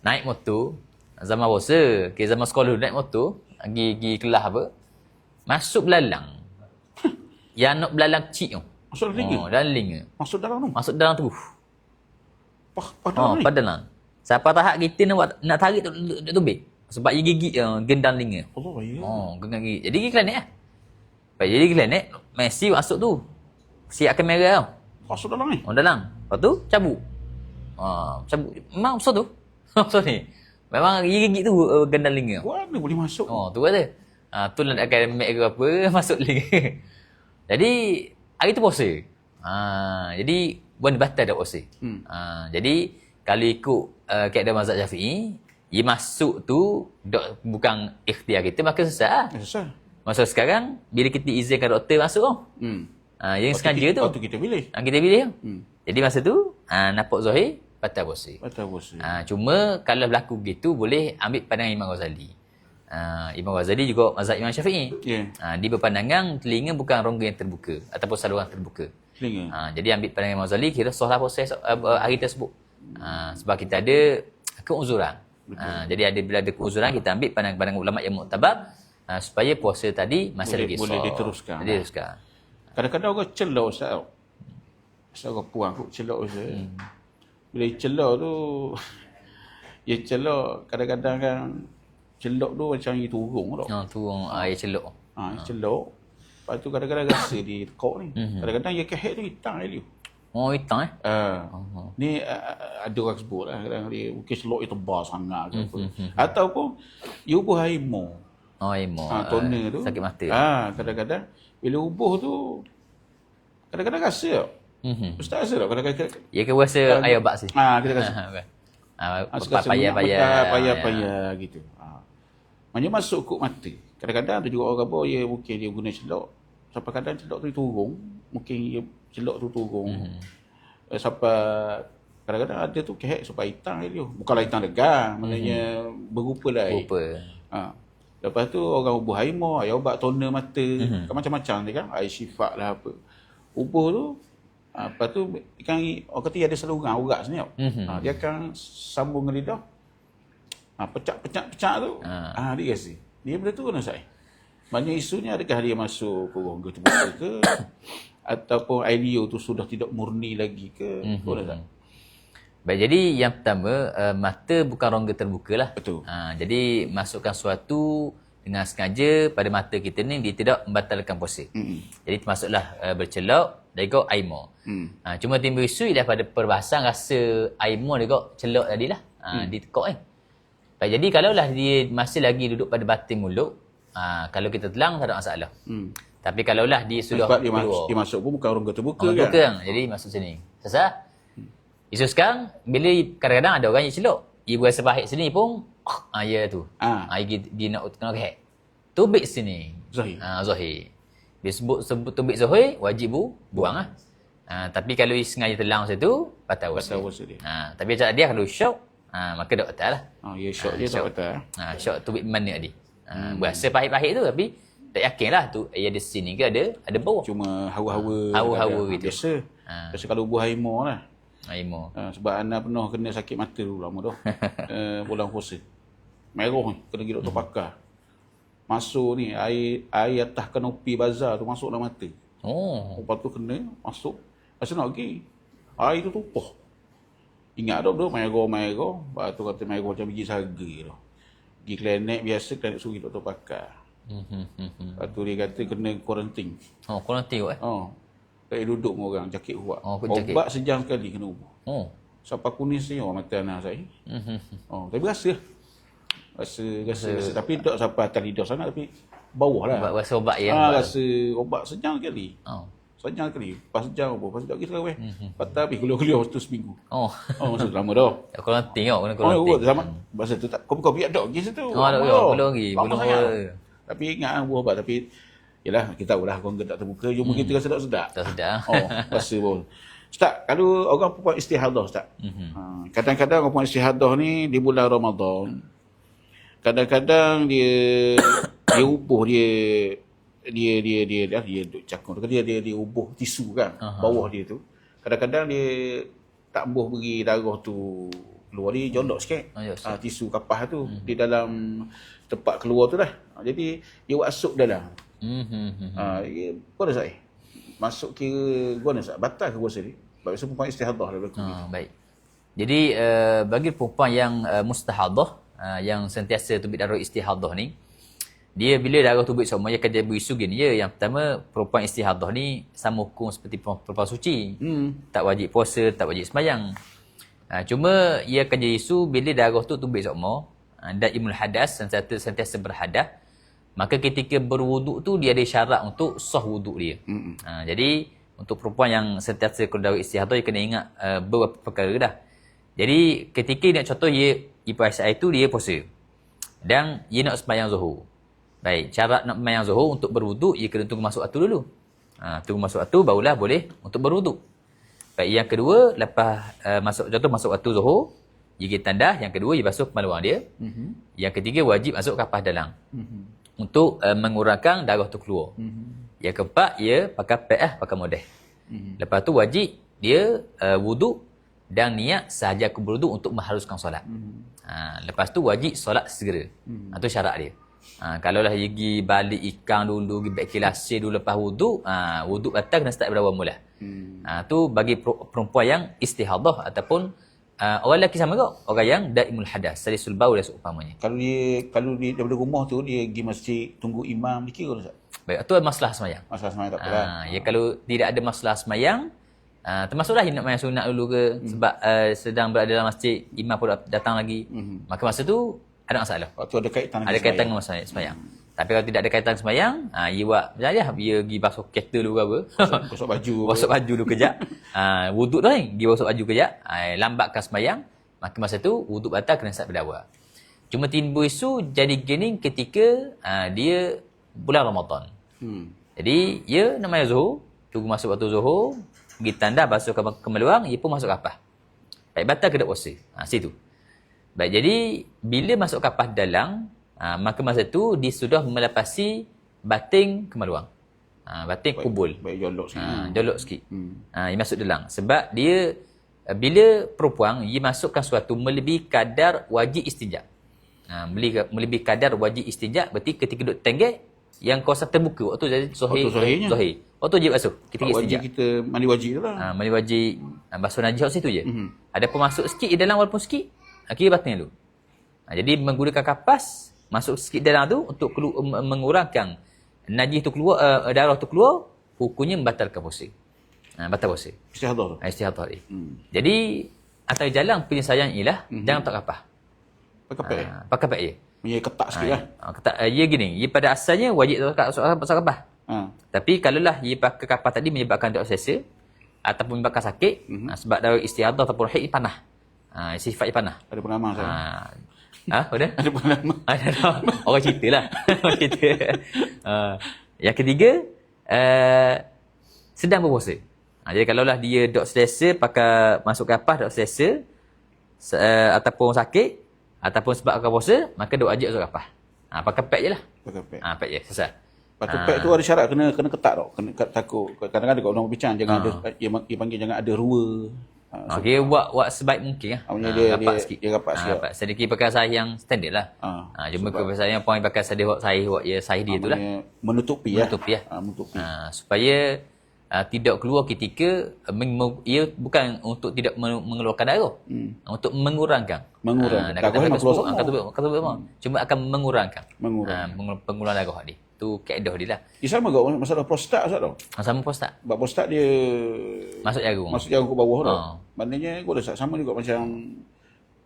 Naik motor zaman puasa, zaman sekolah naik motor, pergi kelas apa, masuk belalang. Yang nak belalang kecil tu. Masuk dalam telinga? Dalam telinga. Masuk dalam tu? Masuk dalam tu. Padahal ni? Padahal. Siapa tahap kita nak tarik tu tubik. Sebab dia gigit gendang telinga. Allah ya. Gengang gigit. Jadi gigit klenek lah. Jadi klenek, Messi masuk tu. Siap kamera tau. Masuk dalam ni? Dalam. Lepas tu, cabut. Cabut. Memang besar tu. Besar ni. Memang gigit tu gendang telinga. Mana boleh masuk? Tu kata. Tu nak akademek ke apa, masuk telinga. Jadi, hari tu puasa. Jadi, bukan batal dah puasa. Jadi, kalau ikut kaedah mazhab Syafi'i, dia masuk tu bukan ikhtiar kita, maka sesat lah. Sesat. Masa sekarang, bila kita izinkan doktor masuk tau. Yang sengaja tu. Waktu kita pilih. Kita pilih tau. Jadi masa tu, nampak zahir, batal puasa. Batal puasa. Cuma, kalau berlaku begitu, boleh ambil pandangan Imam Ghazali. Imam Ghazali juga mazhab Imam Syafi'i. Dia berpandangan telinga bukan rongga yang terbuka ataupun saluran terbuka. Telinga. Jadi ambil pandangan Imam Ghazali, kira sahlah proses hari tersebut. Sebab kita ada keuzuran. Jadi bila ada keuzuran, kita ambil pandangan ulama yang muktabar supaya puasa tadi masih lagi sah. Boleh diteruskan. Kadang-kadang orang celok Ustaz. Ustaz orang puang aku celok Ustaz. Bila celok tu, dia celok kadang-kadang kan celok tu macam dia turung tau. Turung air celok. Celok. Lepas tu kadang-kadang rasa di tekok ni. Kadang-kadang dia kehek tu hitam dia. Hitam Ni ada orang sebut lah. Kadang dia mungkin celok dia tebal sangat ke apa. Ataupun dia ubuh haimo. Haimo. Toner tu. Sakit mata. Kadang-kadang bila ubuh tu kadang-kadang rasa tau. Ustaz rasa tau kadang-kadang. Ya ke rasa air bak sih. Kita rasa. Payah-payah gitu. Maknanya masuk kut mata. Kadang-kadang tu juga orang apa, dia mungkin dia guna celok. Sampai kadang celok tu turung. Mungkin dia celok tu turung. Sampai kadang-kadang ada tu kehek supaya hitam dia. Bukanlah hitam legang. Maknanya berupa lah air. Lepas tu orang ubuh haimo, air ubat toner mata. Kan macam-macam dia kan. Air sifat lah apa. Ubuh tu. Lepas tu kan orang kata dia ada saluran urat sini tau. Dia akan sambung dengan lidah. Pecah-pecah tu. Dia kasi. Dia benda tu kan Ustaz. Maknanya isunya adakah dia masuk ke rongga terbuka ke ataupun air liur tu sudah tidak murni lagi ke? Baik, jadi yang pertama, mata bukan rongga terbuka lah. Betul. Jadi masukkan suatu dengan sengaja pada mata kita ni, dia tidak membatalkan puasa. Jadi termasuklah bercelok dan juga aimo. Cuma timbul isu ialah pada perbahasan rasa aimo juga celok tadi lah. Di tekok kan. Baik, jadi kalaulah dia masih lagi duduk pada batin mulut, kalau kita telang tak ada masalah. Tapi kalaulah dia sudah sebab dia masuk pun bukan rongga terbuka kan. Kan. Jadi masuk sini. Sesat. Isu sekarang, bila kadang-kadang ada orang yang celok, dia berasa pahit sini pun, ya tu. Dia nak kena kehek. Tubik sini. Zahir. Zahir. Dia sebut tubik zahir, wajib buang lah. Tapi kalau sengaja telang situ, batal puasa dia. Tapi macam dia kalau syok, maka tak batal lah. Syok dia tak batal. Syok tubik mana dia. Berasa pahit-pahit tu, tapi tak yakin lah tu ada sini ke ada bau. Cuma hawa-hawa. Hawa-hawa gitu. Biasa kalau ubuh haimo lah. Haimo. Sebab anak pernah kena sakit mata dulu lama tu. Bulan puasa. Merah ni, kena pergi doktor pakar. Masuk ni, air atas kanopi bazar tu masuk dalam mata. Lepas tu kena masuk. Masa nak pergi, air tu tumpah. Ingat tak merah. Lepas tu kata merah macam biji saga tu. Pergi klinik biasa, klinik suri doktor pakar. Lepas tu dia kata kena kuarantin. Oh, korang tengok Tak boleh duduk dengan orang jakit ubat. jakit. Ubat sejam sekali kena ubah. Oh. Sampai kuning senyum mata anak saya. Tapi rasa. Tapi tak sampai atas lidah sangat, tapi bawah lah. Rasa obat ya. Rasa obat sejam sekali. Sejam sekali. Pas sejam apa? Pas sejam kita kawin. Patah habis kuliah-kuliah tu seminggu. Maksud lama dah. Korang tengok, kena korang tengok. Zaman masa tu tak kopi-kopi ada lagi situ. Belum lagi. Lama Belum sangat. ada. Tapi ingat buah ubat, tapi yalah kita tahulah orang tak terbuka, jumpa kita rasa sedap. Tak sedap. Rasa pun. Ustaz, kalau orang perempuan istihadah Ustaz. Kadang-kadang orang perempuan istihadah ni di bulan Ramadan. Kadang-kadang dia ubuh dia duk cakung. Dia ubuh tisu kan bawah dia tu. Kadang-kadang dia tak embuh bagi darah tu keluar, dia jolok sikit. Tisu kapas tu di dalam tempat keluar tu lah. Jadi dia masuk dalam. Guna saya masuk kira guna saya batal ke puasa ni? Sebab itu perempuan istihadah dah berlaku. Baik. Jadi bagi perempuan yang mustahadah, yang sentiasa tubik darah istihadah ni, dia bila darah tubik sama, dia akan jadi berisu gini ya. Yang pertama, perempuan istihadah ni sama hukum seperti perempuan suci. Tak wajib puasa, tak wajib sembahyang. Cuma ia akan jadi isu bila darah tu tubik sama, daimul hadas, sentiasa berhadas, maka ketika berwuduk tu dia ada syarat untuk sah wuduk dia. Jadi untuk perempuan yang sentiasa keluar darah istihadah, dia kena ingat beberapa perkara dah. Jadi ketika nak contoh dia puasa itu dia puasa dan dia nak sembahyang zuhur. Baik, syarat nak sembahyang zuhur untuk berwuduk, dia kena tunggu masuk waktu dulu. Tunggu masuk waktu barulah boleh untuk berwuduk. Baik, yang kedua lepas masuk waktu zuhur, gigit tandas. Yang kedua dia basuh kemaluan dia. Yang ketiga wajib masuk kapas dalam. Untuk mengurangkan darah tu keluar. Yang keempat, ia pakai pad pakai modeh. Lepas tu wajib dia wuduk dan niat sahaja aku berwuduk untuk mengharuskan solat. Lepas tu wajib solat segera. Itu syarat dia. Kalau lah pergi balik ikan dulu, pergi baik kilasir dulu lepas wuduk, wuduk batal kena start dari awal mula. Tu bagi perempuan yang istihadah ataupun orang lelaki sama ke? Orang yang daimul hadas, salisul baul dan seumpamanya. Kalau dia daripada rumah tu dia pergi masjid tunggu imam dikira Ustaz. Baik, itu masalah sembahyang. Masalah sembahyang tak apalah. Ya kalau tidak ada masalah sembahyang, termasuklah nak main sunat dulu ke sebab sedang berada dalam masjid, imam pun datang lagi. Maka masa tu ada masalah. Waktu ada kaitan ada kaitan dengan masalah sembahyang. Tapi kalau tidak ada kaitan sembahyang, ia buat macam dia pergi basuh kereta dulu ke apa. Basuh baju. Basuh baju dulu kejap. Wuduk dah ni, pergi basuh baju kejap. Lambatkan sembahyang, maka masa tu wuduk batal kena start dari awal. Cuma timbul isu jadi gini ketika dia bulan Ramadan. Jadi dia nak maya zuhur, tunggu masuk waktu zuhur, pergi tanda basuh kemaluan, ia pun masuk kapas. Baik, batal ke tak puasa? Situ. Baik, jadi bila masuk kapas dalam, maka masa tu dia sudah melepasi batin kemaluan. Batin kubul. Baik jolok sikit. Jolok sikit. Dia masuk dalam. Sebab dia bila perempuan dia masukkan sesuatu melebihi kadar wajib istinja. Melebihi kadar wajib istinja, berarti ketika duduk tenggek yang kawasan terbuka waktu jadi sahih. Waktu wajib basuh ketika istinja. Wajib kita mandi wajib tu lah. Mandi wajib basuh najis kat situ je. Ada pemasuk sikit di dalam walaupun sikit, kira batin dulu. Jadi menggunakan kapas masuk sikit dalam tu untuk mengurangkan najis tu keluar, darah tu keluar, hukumnya membatalkan puasa. Batal puasa. Istihadah tu. Istihadah dia. Jadi antara jalan penyelesaian ialah jangan tak kapas. Pakai pad. Pakai pad je. Punya ketat sikit lah. Ketat. Ia gini, ia pada asalnya wajib pasal kapas. Tapi kalaulah ia pakai kapas tadi menyebabkan dia selesa ataupun menyebabkan sakit, sebab darah istihadah ataupun haid panah. Sifat panah. Ada pengalaman saya. Ada? Ada pengalaman. Ada. Orang cerita lah. Orang cerita. Yang ketiga, sedang berpuasa. Jadi kalaulah dia dok selesa pakai masuk kapas dok selesa ataupun sakit ataupun sebab akan puasa, maka dok wajib masuk kapas. Pakai pad je lah. Pakai pad. Pad je, selesai. Lepas tu pad tu ada syarat kena ketat tau. Kena takut. Kadang-kadang ada orang berbincang jangan ada dia panggil jangan ada rua. Dia buat sebaik mungkin lah. Rapat sikit. Dia rapat sikit. Sedikit pakai sahih yang standard lah. Cuma kebiasaan yang poin pakai sahih dia tu lah. Menutupi lah. Supaya tidak keluar ketika ia bukan untuk tidak mengeluarkan darah. Untuk mengurangkan. Mengurangkan. Kata Darah Facebook, nak keluar kata cuma akan mengurangkan. Mengurangkan. Pengeluaran darah dia. Tu kaedah dia lah. Sama ke masalah prostat Ustaz tau? Sama prostat. Sebab prostat dia Masuk jarum. masuk jarum ke bawah tau. Maknanya kau dah sama juga macam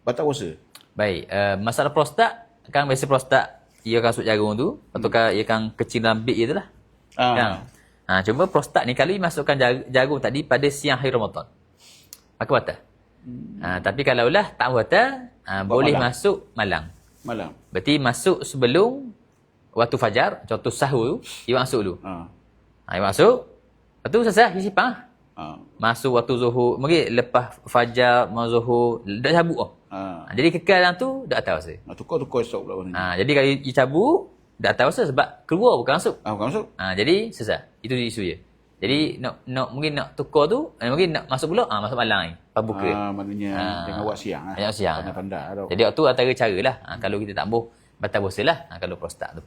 batal puasa. Baik, masalah prostat kan biasa prostat ia akan masuk jarum tu, ataukah ia akan kecil dalam beg dia tu lah. Kan? Cuma prostat ni kalau dimasukkan jarum tadi pada siang hari Ramadan, maka batal. Tapi kalau lah tak batal, boleh malam. masuk malam. Malam. Berarti masuk sebelum waktu fajar, contoh sahur, dia masuk dulu. Dia masuk, lepas tu selesai, dia sipang. Masuk waktu zuhur, mungkin lepas fajar, mau zuhur, dah cabut oh. Jadi kekal dalam tu, dah atas rasa. Tukar esok pula ni. Jadi kalau dia cabut, dah atas rasa sebab keluar bukan masuk. Bukan masuk. Jadi selesai. Itu isu dia. Jadi mungkin nak tukar tu, mungkin nak masuk pula, masuk malam ni. Lepas buka. Maknanya jangan buat siang lah. Jangan siang. Pandai-pandai tau. Jadi waktu antara cara lah. Kalau kita tak boleh, batal puasa lah. Kalau prostat tu.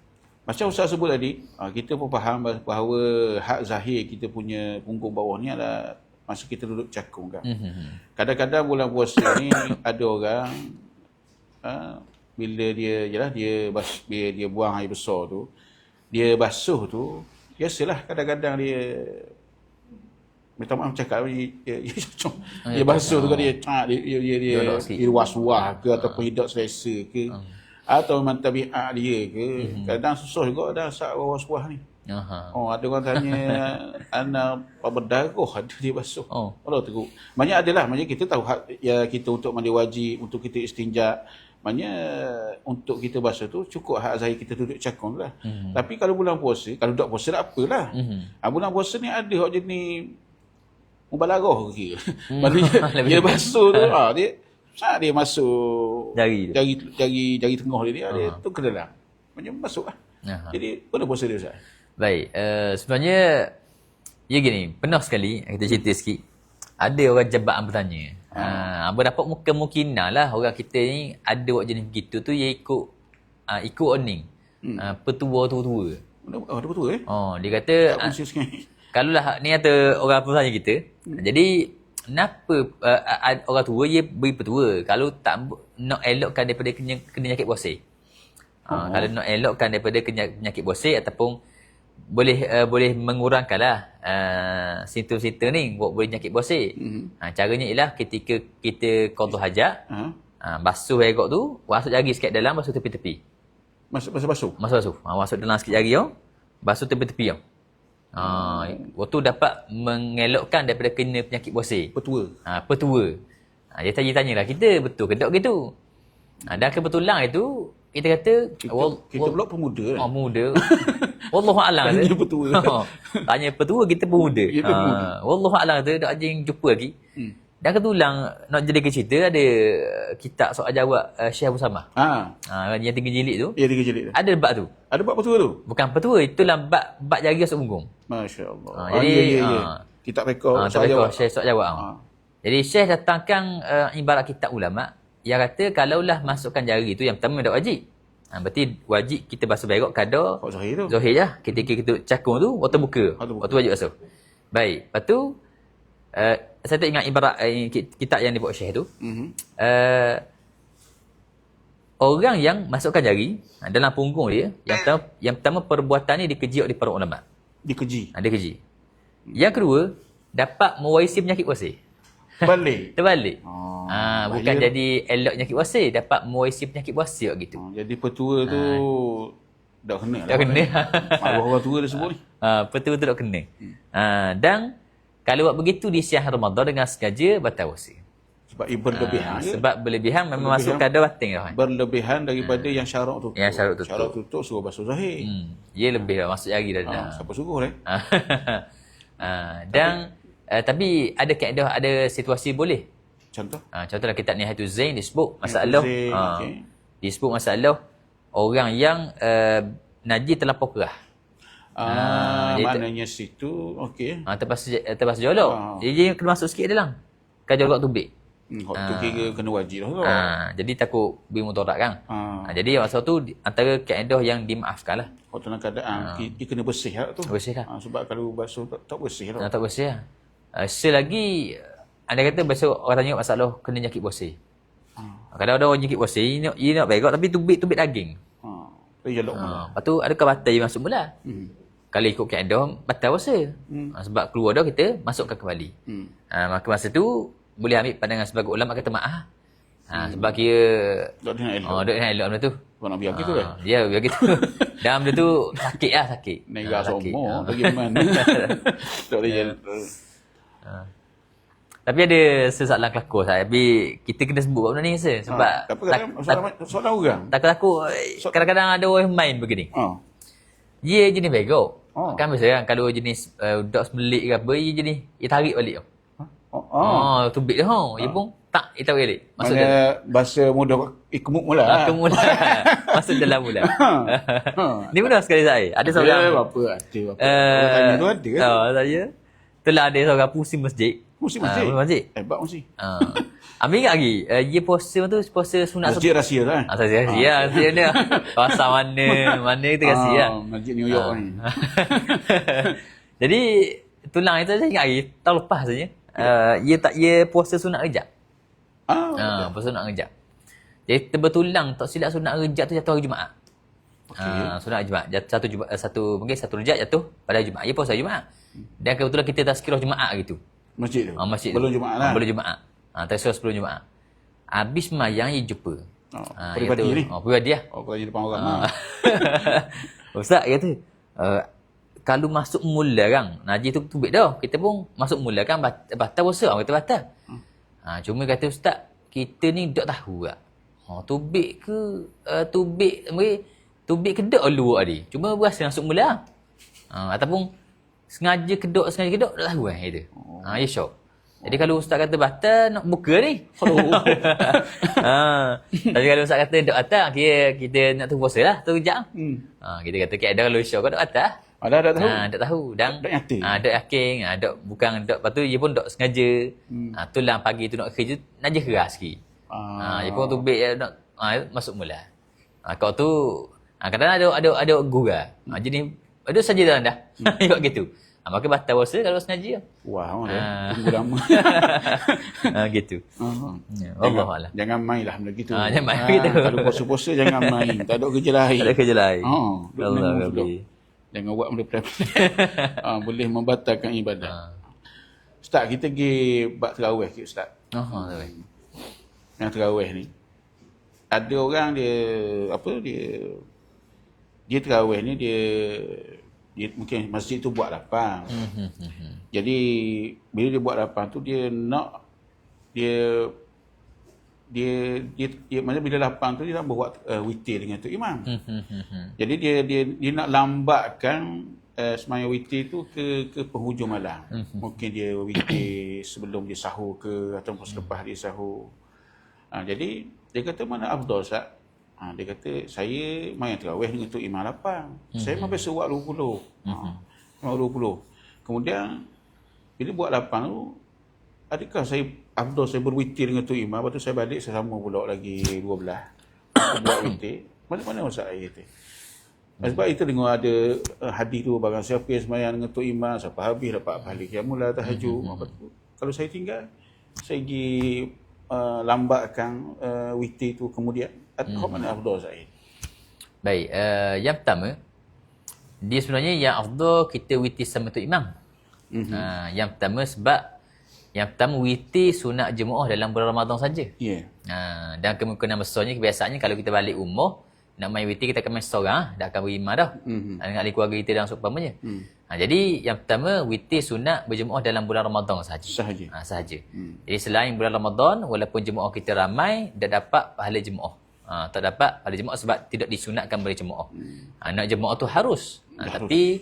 Macam Ustaz sebut tadi, kita pun faham bahawa hak zahir kita punya punggung bawah ni adalah masa kita duduk cakung kan. Kadang-kadang bulan puasa ni ada orang bila dia buang air besar tu, dia basuh tu, biasalah kadang-kadang dia minta maaf cakap dia basuh tu kan dia was-was ke ataupun hidup selesa ke. Atau memang tabiat dia ke. Kadang susah juga dah saat was-was ni. Ada orang tanya anak apa berdarah ada dia basuh. Kalau teruk. Maknanya adalah, maknanya kita tahu hak ya kita untuk mandi wajib, untuk kita istinja. Maknanya untuk kita basuh tu cukup hak zahir kita duduk cakung lah. Tapi kalau bulan puasa, kalau duduk puasa tak apalah. Bulan puasa ni ada hak jenis mubalarah ke. Maknanya dia basuh tu dia saat dia masuk jari tengah dia tu ke dalam. Macam masuk lah. Jadi mana puasa dia Ustaz? Baik, sebenarnya ya gini, pernah sekali kita cerita sikit. Ada orang jabatan bertanya. Berapa kemungkinan lah orang kita ni ada buat jenis begitu tu ia ikut earning. Petua. Ada petua Dia kata kalau lah ni ada orang bertanya kita. Jadi kenapa orang tua dia beri petua kalau tak nak elokkan daripada kena penyakit puasa. Kalau nak elokkan daripada penyakit puasa ataupun boleh mengurangkanlah simptom-simptom ni boleh penyakit puasa. Caranya ialah ketika kita qada hajat, basuh air tu, masuk jari sikit dalam, basuh tepi-tepi. Basuh. Masuk dalam sikit jari basuh tepi-tepi waktu dapat mengelokkan daripada kena penyakit puasa. Petua. Dia tanya-tanyalah kita betul ke tak gitu. Dan kebetulan itu kita kata kita pula pemuda kan. Pemuda. Wallahu a'lam. Tanya petua. Tanya petua kita pemuda. Wallahu a'lam tu dak jing jumpa lagi. Dan kebetulan nak jadi cerita ada kitab soal jawab Syekh Abu Samah. Yang 3 jilid tu. Ya 3 jilid tu. Ada bab tu. Ada bab petua tu. Bukan petua, itulah bab jari masuk punggung. Masya-Allah. Jadi kitab rekod soal jawab Syekh soal jawab. Jadi Syekh datangkan ibarat kitab ulama yang kata kalaulah masukkan jari tu yang pertama tak wajib. Berarti wajib kita basuh berok kadar zahir tu. Zahir je. Ketika kita cakung tu waktu buka. Waktu wajib basuh. Baik. Lepas tu saya tak ingat ibarat kitab yang dibuat Syekh tu. Orang yang masukkan jari dalam punggung dia, yang pertama perbuatan ni dikeji oleh para ulama. Dikeji. Yang kedua, dapat mewarisi penyakit puasa. Terbalik. Bukan jadi elok penyakit puasa, dapat mewarisi penyakit puasa gitu. Jadi petua tu dah kena lah. Dah kena. Malu orang tua dia sebut ni. Petua tu dah kena. Dan kalau buat begitu di siang Ramadan dengan sengaja batal puasa. Sebab ia berlebihan. Sebab berlebihan memang masuk kadar batin dah. Berlebihan daripada yang syarat tu. Yang syarat tu. Syarat tutup suruh basuh zahir. Ia lebih lah masuk jari dah. Siapa suruh Dan tapi ada kaedah, ada situasi boleh. Contoh? Contohlah kitab Nihayatul Zain disebut masalah disebut masalah orang yang najis terlampau kerah. Maknanya situ okey. Terpas jolok. Dia kena masuk sikit dalam. Kan jolok tubik. Hak tu kira kena wajib lah tu. Jadi takut bermudarat kan. Jadi masa tu antara kaedah yang dimaafkan lah. Hak dalam keadaan dia kena bersih lah tu. Bersih lah. Sebab kalau basuh tak bersih lah. Tak bersih lah. Selagi anda kata biasa orang tanya masalah kena nyakit bersih. Kadang ada orang nyakit bersih, dia nak begok tapi tubik daging. Elok Lepas tu adakah batal dia masuk mula? Kalau ikut kaedah batal puasa. Sebab keluar dah kita masukkan kembali. Maka masa tu boleh ambil pandangan sebagai ulama kata maaf. Sebab kira dok nak elok benda tu. Kau nak biar gitu kan? Ya, biar gitu. Dan benda tu sakit. Nega somo bagi mana. Tak boleh. Tapi ada sesoalan kelakar tapi kita kena sebut benda ni sebab soalan orang. Takut kadang-kadang ada orang main begini. Dia jenis begok. Kan biasa kan kalau jenis dog sebelik ke apa, dia tarik balik tau. Tubik tu. Dia pun tak, dia tarik balik. Masuk bahasa mudah kemuk mula. Masuk dalam mula. Ni benar sekali saya. Ada seorang apa? Orang tanya tu ada ke? Saya telah ada seorang pusing masjid. Pusing masjid? Hebat masjid. Ambil ingat lagi, dia puasa tu puasa sunat. Masjid rahsia kan? Rahsia dia. Pasal mana kita kasi lah. Masjid New York ni. Jadi tulang itu saya ingat lagi tahun lepas saja. Dia puasa sunat rejab. Puasa sunat rejab. Jadi terbetulang tak silap sunat rejab tu jatuh hari Jumaat. Sunat Jumaat mungkin satu rejab jatuh pada Jumaat. Dia puasa Jumaat. Dan kebetulan kita tazkirah Jumaat gitu. Masjid tu? Masjid belum Jumaat lah? Belum Jumaat. Tazkirah sebelum Jumaat. Habis mayang dia jumpa. Peribadi ni? Peribadi lah. Kau tanya depan orang lah. Ustaz kata, kalau masuk mula kan, najis tu tubik dah. Kita pun masuk mula kan, batal puasa. Orang kata batal. Cuma kata Ustaz, kita ni tak tahu tak. Tubik ke, tubik kedok luar dia. Cuma berasa masuk mula. Ataupun sengaja kedok, tak tahu kan dia. Ya syok. Jadi kalau Ustaz kata batal, nak buka ni. Tapi kalau Ustaz kata tak batal, kira kita nak tu puasa lah, tu kejap. Kita kata kaedah kalau syok kau tak batal. Ada tahu? Tak tahu. Dan tak yakin. Tak yakin. Bukan lepas tu dia pun tak sengaja. Tulang pagi tu nak kerja, nak je keras sikit. Dia pun tubik nak masuk mula. Kau tu kadang-kadang ada gurau. Jadi ada saja dalam dah. Buat gitu. Maka batal puasa kalau sengaja. Wah, tunggu lama. Gitu. Allahuakbar. Jangan main lah benda gitu. Jangan main gitu. Kalau puasa-puasa jangan main. Tak ada kerja lain. Tak ada kerja lain. Allah. Jangan buat benda pelan-pelan. Boleh membatalkan ibadah. Ustaz, kita pergi bab terawih sikit Ustaz. Yang terawih ni. Ada orang dia terawih ni dia mungkin masjid tu buat lapang. Jadi bila dia buat lapang tu dia nak maksudnya bila lapang tu dia nak buat witir dengan Tok Imam. Jadi dia nak lambatkan sembahyang witir tu ke penghujung malam. Mungkin dia witir sebelum dia sahur ke ataupun selepas dia sahur. Jadi dia kata mana afdal Ustaz? Dia kata saya main tarawih dengan Tok Imam lapang. Saya memang biasa buat 20. 20. Kemudian bila buat lapang tu, adakah saya afdal saya berwitir dengan Tok Imam, lepas tu saya balik saya sama pula lagi 12. Aku buat witir. Mana Ustaz saya kata? Sebab itu dengar ada hadis tu, barang siapa yang sembahyang dengan Tok Imam sampai habis dapat pahala qiyamul tahajud. Kalau saya tinggal, saya pergi lambatkan witir tu kemudian. Apa mana afdal saya? Baik, yang pertama, dia sebenarnya yang afdal kita witir sama Tok Imam. Yang pertama sebab yang pertama witir sunat jemaah dalam bulan Ramadan saja. Dan kemungkinan besarnya kebiasaannya kalau kita balik rumah nak main witir kita akan main seorang, tak akan berimah dah. Dengan ahli keluarga kita dan seumpamanya. Jadi yang pertama witir sunat berjemaah dalam bulan Ramadan sahaja. Sahaja. Jadi selain bulan Ramadan walaupun jemaah kita ramai tak dapat pahala jemaah. Tak dapat pahala jemaah sebab tidak disunatkan berjemaah. Nak jemaah tu harus. Tapi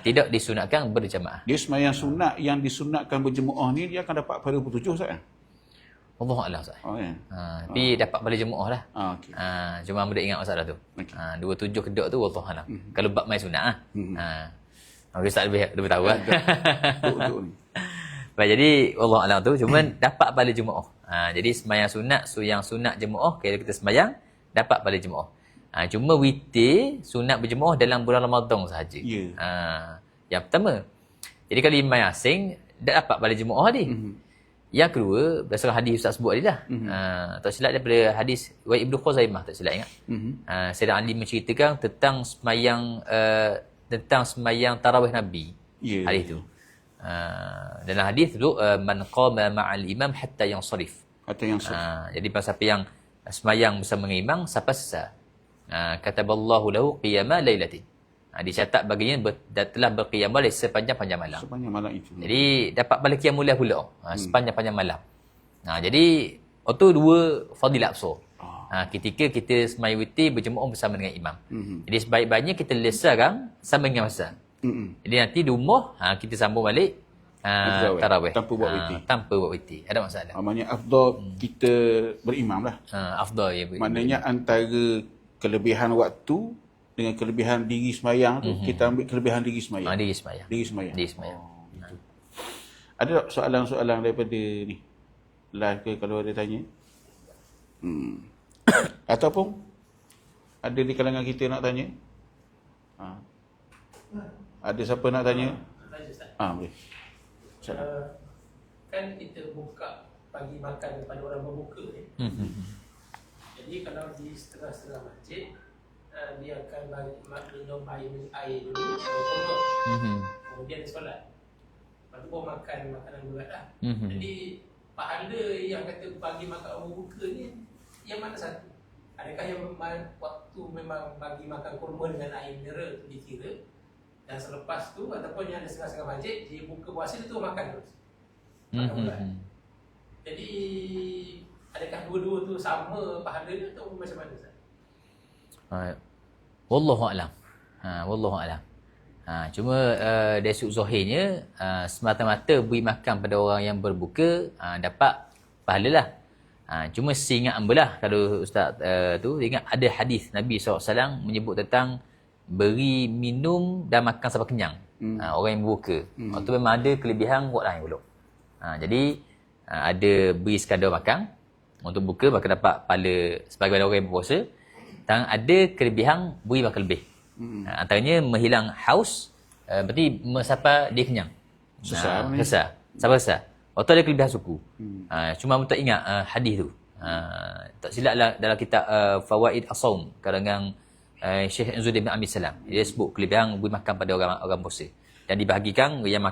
tidak disunatkan berjemaah. Dia sembahyang sunat yang disunatkan berjemaah ni dia akan dapat pahala 27 Ustaz. Allahuakbar Ustaz. Tapi dapat pahala jemaah lah. Cuma mudah ingat masalah tu. 27 kedok tu wallahualam. Kalau bab main sunat Ustaz lebih tahu lah. Baik, jadi Allah Alam tu cuma dapat pada Jumaat. Jadi sembahyang sunat, yang sunat Jumaat, kalau kita sembahyang dapat pada Jumaat. Cuma witir sunat berjemaah dalam bulan Ramadan sahaja. Yang pertama. Jadi kalau imam asing tak dapat pada Jumaat tadi. Yang kedua, berdasarkan hadis Ustaz sebut tadi dah. Tak silap daripada hadis Wa'id Ibn Khuzaimah, tak silap ingat. Sayyidina Ali menceritakan tentang sembahyang tarawih Nabi. Hadis tu. Dalam hadis tu man qama ma'al imam hatta yansarif. Jadi siapa yang sembahyang bersama dengan imam sampai selesai. Kataballahu lahu qiyama lailatin. Dicatat baginya telah berqiyam lail sepanjang malam. Sepanjang malam itu. Jadi dapat balik qiyamul lail pula. Sepanjang malam. Jadi itu dua fadilat besar. Ketika kita sembahyang witir berjemaah bersama dengan imam. Jadi sebaik-baiknya kita lesarkan sama dengan masa. Jadi nanti di rumah kita sambung balik tarawih tanpa buat witir. Ada masalah. Maknanya afdal kita berimam lah. Afdal ya. Maknanya antara kelebihan waktu dengan kelebihan diri sembahyang tu, kita ambil kelebihan diri sembahyang. Diri sembahyang. Gitu. Ada soalan-soalan daripada ni live ke kalau ada tanya? Ataupun ada di kalangan kita nak tanya? Ada siapa nak tanya? Boleh. Kan kita buka bagi makan kepada orang berbuka ni. Jadi kalau di setengah-setengah masjid, dia akan minum air dulu, kemudian dia solat. Lepas tu baru makan makanan berat lah. Jadi pahala yang kata bagi makan orang berbuka ni, yang mana satu? Adakah yang waktu memang bagi makan kurma dengan air mineral tu dikira, dan selepas tu ataupun yang ada setengah-setengah masjid dia buka puasa tu makan terus, makan berat. Jadi adakah dua-dua tu sama pahala dia atau macam mana Ustaz? Wallahu a'lam. Wallahu a'lam. Cuma dari sudut zahirnya semata-mata beri makan pada orang yang berbuka dapat pahala lah. Cuma seingat ambalah kalau ustaz tu ingat ada hadis Nabi SAW menyebut tentang beri minum dan makan sampai kenyang. Orang yang berbuka. Waktu memang ada kelebihan buat lain pula. Jadi ada beri sekadar makan untuk buka maka dapat pahala sebagai orang yang berpuasa. Dan ada kelebihan beri makan lebih. Antaranya menghilang haus, berarti sampai dia kenyang. Selesai. Sampai selesai. Waktu ada kelebihan suku. Cuma tak ingat hadis tu. Tak silaplah dalam kitab Fawaid As-Saum karangan Syekh Izzuddin bin Abdul Salam. Dia sebut kelebihan beri makan pada orang puasa. Dan dibahagikan yang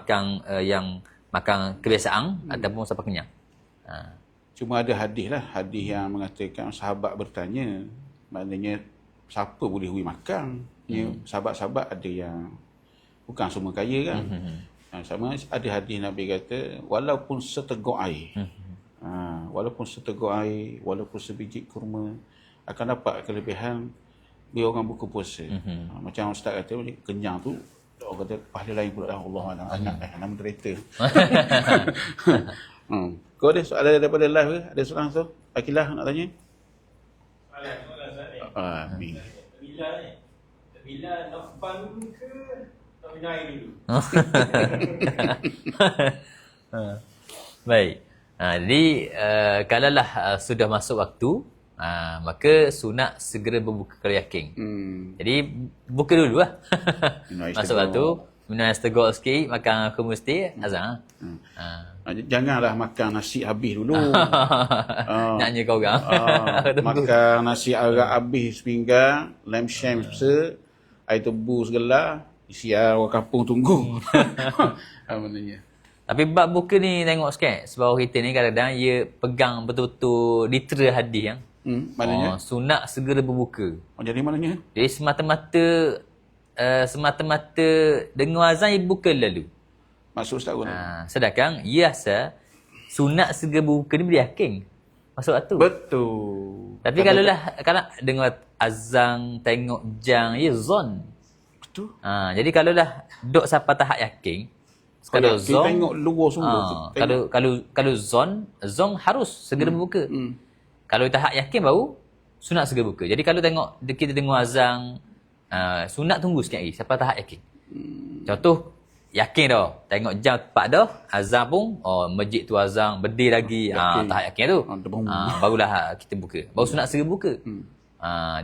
makan kebiasaan ataupun sampai kenyang. Cuma ada hadis yang mengatakan sahabat bertanya, maknanya siapa boleh beri makan? Sahabat-sahabat ada yang bukan semua kaya kan. Sama ada hadis Nabi kata walaupun seteguk air. Walaupun seteguk air, walaupun sebiji kurma akan dapat kelebihan bila orang buka puasa. Macam ustaz kata kenyang tu orang kata pahala lain pula Allah nama moderator. Kau ada soalan daripada live ke? Ada soalan tu? Akilah nak tanya? Bila nak fun ke nak minum air dulu? Baik. Jadi kalaulah sudah masuk waktu, maka sunat segera berbuka kalau yakin. Jadi buka dulu lah. Masuk waktu, minum air seteguk sikit, makan aku mesti azan. Janganlah makan nasi habis dulu. Naknya kau orang. Makan nasi agak habis sepinggan, lamb sham air tebu segala, isian orang kampung tunggu. Maknanya. Tapi bab buka ni tengok sikit. Sebab kita ni kadang-kadang dia pegang betul-betul literal hadis yang. Maknanya? Sunat segera berbuka. Jadi maknanya? Jadi semata-mata dengar azan dia buka lalu. Maksud ustaz pun. Sedangkan biasa sunat segera berbuka ni boleh yakin. Masuk waktu. Betul. Tapi kalau dengar azan tengok jam ya zon. Betul. Jadi kalau dah duk sampai tahap yakin, kalau zon tengok luar semua. Kalau zon harus segera berbuka. Kalau tahap yakin baru sunat segera buka. Jadi kalau kita dengar azan sunat tunggu sikit lagi sampai tahap yakin. Contoh yakin dah. Tengok jam tepat dah, azan pun, masjid tu azan, berdiri lagi. Tak yakin tu. Barulah kita buka. Baru sunat segera buka.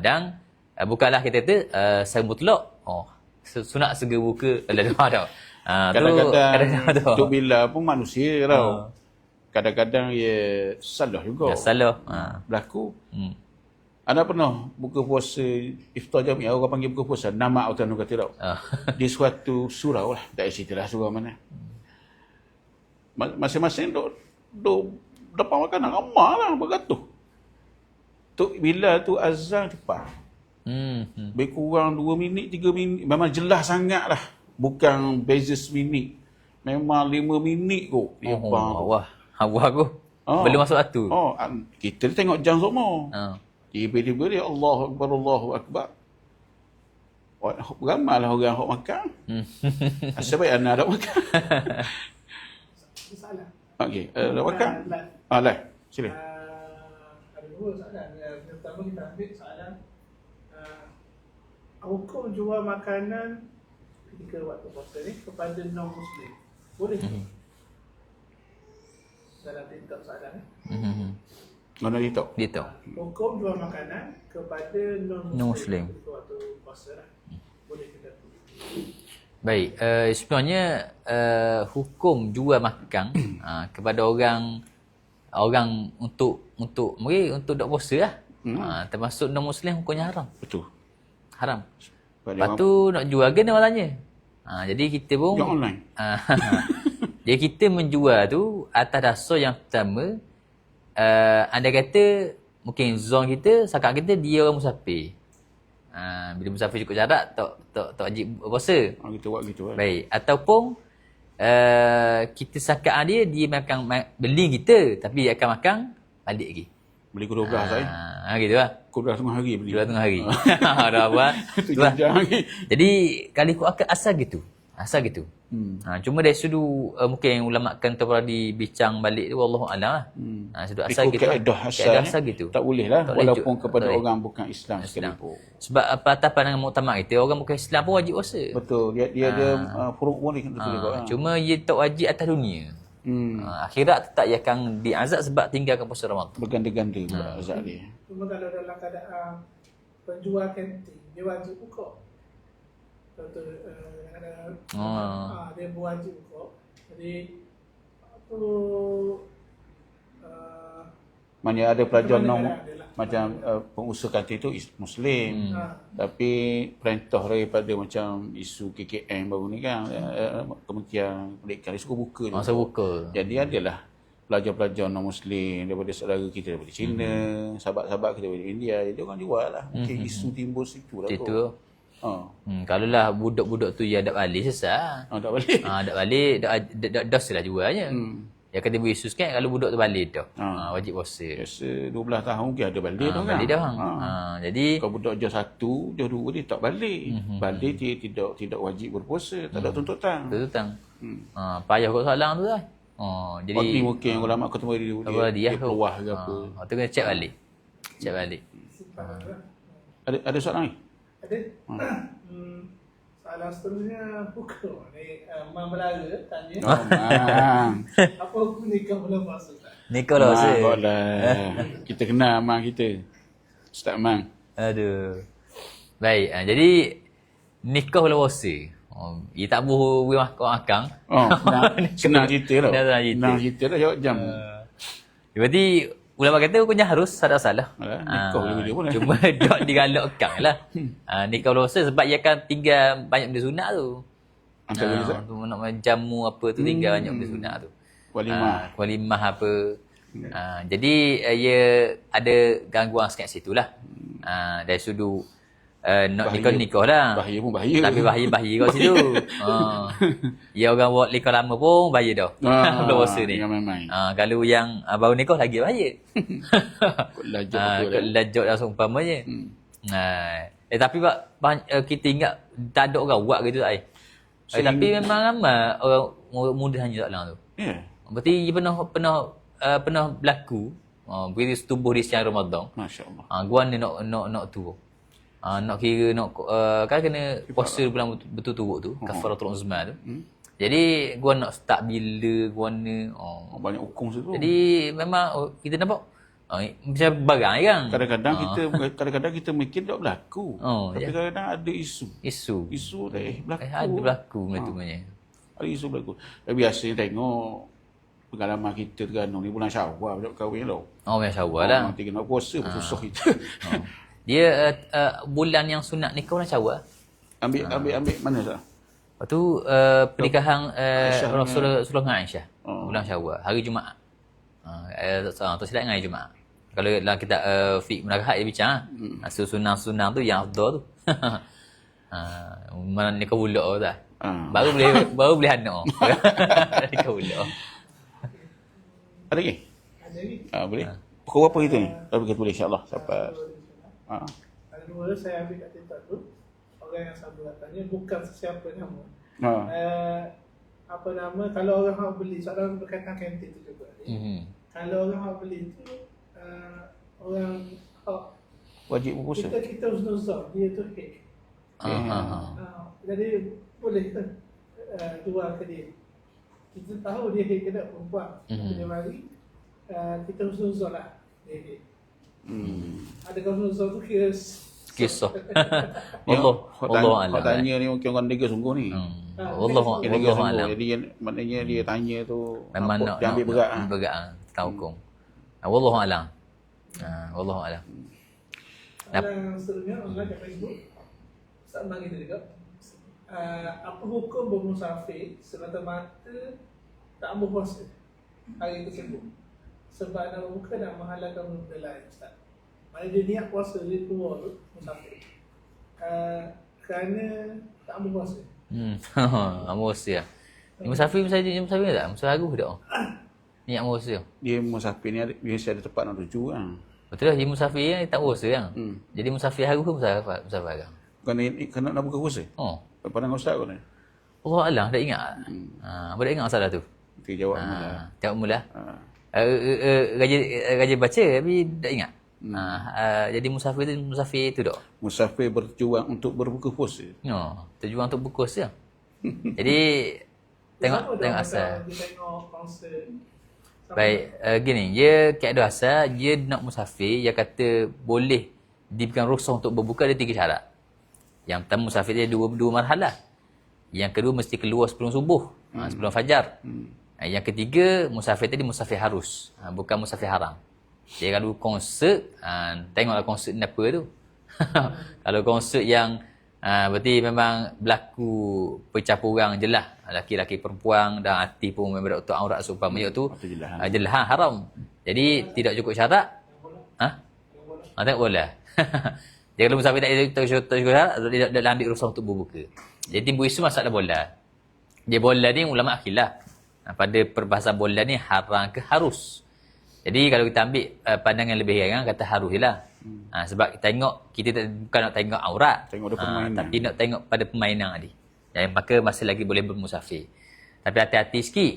Dan bukanlah kita kata saya mutlak. Sunat segera buka. Dah. Kadang-kadang Tok Bilal pun manusia tau. Kadang-kadang ia salah juga. Salah. Berlaku. Anda pernah buka puasa iftar jamiah, orang panggil buka puasa nama utanu kata tau. Di suatu surau lah, tak ceritalah surau mana. Masing-masing duk dapat makanan ramai lah beratus. Tok Bilal tu azan cepat. Lebih kurang 2 minit, 3 minit. Memang jelas sangat lah. Bukan beza seminit. Memang 5 minit kot. Wah aku. Belum masuk waktu. Kita tengok jam semua. Tiba-tiba dia Allahu Akbar, Allahu Akbar. Ramailah orang yang makan. Asal baik anak nak makan. Salah. Okey, nak makan? Lah, sila. Ada 2 soalan. Yang pertama kita ambil soalan hukum jual makanan ketika waktu puasa ni kepada non-Muslim. Boleh ke? Dalam TikTok soalan ni. Mana dia tahu? Dia tahu. Hukum jual makanan kepada non-Muslim ketika waktu puasa lah. Boleh ke tak? Baik, sebenarnya hukum jual makan kepada orang untuk dok puasa lah. Termasuk non-Muslim hukumnya haram. Betul. Haram. Lepas tu nak jual ke dia orang tanya. Jadi kita pun jual online. Jadi kita menjual tu atas dasar yang pertama, anda kata mungkin zon kita, sakat kita dia orang musafir. Bila musafir cukup jarak tak wajib puasa. Kita buat gitu kan. Baik, ataupun kita sakat dia makan beli kita tapi dia akan makan balik lagi. Beli pukul 12 saya. Gitu lah. Pukul 12 tengah hari beli. 12 tengah hari. Dah apa? Jadi kalau ikut akal asal gitu. Cuma dari sudut mungkin ulama kan terpadu bincang balik tu wallahu alam lah. Sudut asal gitu. Kaedah asal gitu. Tak boleh lah walaupun kepada orang bukan Islam sekalipun. Sebab atas pandangan muktamad kita orang bukan Islam pun wajib puasa. Betul. Dia ada furuk pun cuma dia tak wajib atas dunia. Akhirat tetap ia akan diazab sebab tinggalkan puasa Ramadan. Berganda-ganda pula azab dia. Cuma kalau dalam keadaan penjual kantin, dia wajib buka. Contoh dia wajib buka. Jadi mana ada pelajar macam pengusaha kantin tu Muslim, tapi perintah daripada macam isu KKM baru ni kan, Kementerian Pendidikan dia suka buka. Jadi adalah pelajar-pelajar non-Muslim daripada saudara kita daripada China, sahabat-sahabat kita daripada India, jadi orang jual lah. Mungkin isu timbul situ lah tu. Kalau lah budak-budak tu ya dak balik sesat. Tak balik. Dak balik dak dos lah jualnya. Ya kata beri isu sikit kalau budak tu balik dah. Wajib puasa. Biasa 12 tahun mungkin ada balik dah kan. Balik dah bang. Jadi kalau budak jauh 1, jauh 2 dia tak balik. Balik dia tidak wajib berpuasa, tak ada tuntutan. Payah kot soalan tu lah. Jadi mungkin ulama ketemu dia keluar ke apa. Tu kena cek balik. Ada soalan ni? Ada. Soalan seterusnya hukum ni Mam Belara tanya. Apa hukum nikah bulan puasa? Nikah lah Ustaz. Kita kenal Mam kita. Ustaz Mam. Aduh. Baik, jadi nikah bulan puasa. Ia tak boleh makan. Senang cerita lah. Senang cerita lah jawab jam. Berarti ulama kata hukumnya harus salah. Nikah boleh pun. Cuma dok digalakkan lah. Nikah bulan puasa sebab ia akan tinggal banyak benda sunat tu. Nak jamu apa tu tinggal banyak benda sunat tu. Walimah apa. Jadi ia ada gangguan sikit situ lah. Dari sudut nak nikah lah. Bahaya pun bahaya. Tapi bahaya kat situ. Ya orang buat nikah lama pun bahaya dah. Bulan puasa ni. Kalau yang baru nikah lagi bahaya. Kod lajak dah seumpamanya. Tapi kita ingat tak ada orang buat gitu ai. Tapi memang ramai orang muda hanya soalan tu. Berarti dia pernah berlaku. Bila tubuh di siang Ramadan. Masya-Allah. Gua ni nak tu. Nak kira kan kena puasa bulan betul-betul tu, kafaratul uzma tu. Jadi gua nak start bila, gua ni. Banyak hukum situ. Jadi memang kita nampak macam barang kan. Kadang-kadang kita mikir tak berlaku. Tapi ya. kadang-kadang ada isu. Isu dah berlaku. Ada berlaku benda tu punya. Ada isu berlaku. Tapi biasanya tengok pengalaman kita Terengganu ni bulan Syawal nak kahwin tau. Macam Syawal lah. Nanti kena puasa susah kita. Dia bulan yang sunat nikah bulan Syawal. Ambil mana tak? Lepas tu pernikahan Rasulullah dengan Aisyah. Bulan Syawal, hari Jumaat. Tak silap dengan hari Jumaat. Kalau dalam kitab fiqh Munakahat dia bincang sunang-sunang tu yang afdal tu. Mana nikah bulan tu tak? Baru boleh anak. Nikah bulan. Ada lagi? Ada lagi. Boleh. Pukul berapa kita ni? Kalau kita boleh insya-Allah sampai. Ada dua saya ambil kat TikTok tu. Orang yang sama tanya bukan sesiapa nama. Apa nama, kalau orang hak beli, soalan berkaitan kantin tu juga. Kalau orang hak beli tu orang hak Wajib berpuasa. kita husnuzon, dia tu hak. Jadi boleh tu jual ke dia. Kita tahu dia hak kena perempuan. Dia mari kita husnuzon lah dia hak. Ada husnuzon tu Kisah. Allah alam. Kau tanya ni mungkin orang dega sungguh ni. Allah alam. Jadi maknanya dia tanya tu memang nak dia ambil berat. Berat tahu hukum. Wallahu alam. Wallahu alam. Yang seterusnya online kat Facebook sama kita juga. Apa hukum bermusafir semata-mata tak ambil puasa hari tersebut sebab nak berbuka dan menghalalkan benda lain, Ustaz? Mana dia niat puasa, dia keluar tu musafir kerana tak ambil puasa. Ambil puasa lah. Musafir tak? Musafir Agung tak? Niat ambil puasa. Dia musafir ni biasa ada tempat nak tuju kan. Betul lah, dia musafir yang tak puasa kan. Jadi musafir Agung ke musafir Agung? Kena nak buka puasa? Pandang Ustaz kau ni? Allah alam, tak ingat. Apa tak ingat masalah tu? Kita jawab mula. Jawab mula. Raja baca tapi tak ingat. Jadi musafir tu tak? Musafir bertujuan untuk berbuka puasa. Tujuan untuk berbuka puasa. Jadi tengok asal. Baik, gini, dia keadaan asal, dia nak musafir, dia kata boleh diberikan rukhsah untuk berbuka ada 3 syarat. Yang pertama musafir dia dua marhalah. Yang kedua mesti keluar sebelum subuh, sebelum fajar. Yang ketiga musafir tadi musafir harus, bukan musafir haram. Dia kalau konsert, tengoklah konsert apa tu. Kalau konsert yang berarti memang berlaku percampuran jelas laki-laki perempuan dan hati pun memang untuk aurat seumpama tu jelas haram. Jadi tidak cukup syarat. Tak boleh. Dia kalau musafir tak cukup syarat, dia ambil rukhsah untuk berbuka. Jadi timbul isu masalah bola. Dia bola ni ulama khilaf. Pada perbahasan bola ni haram ke harus. Jadi kalau kita ambil pandangan lebih ringan kata harus je lah. Sebab kita bukan nak tengok aurat, tapi nak tengok pada permainan tadi. Dan maka masih lagi boleh bermusafir. Tapi hati-hati sikit.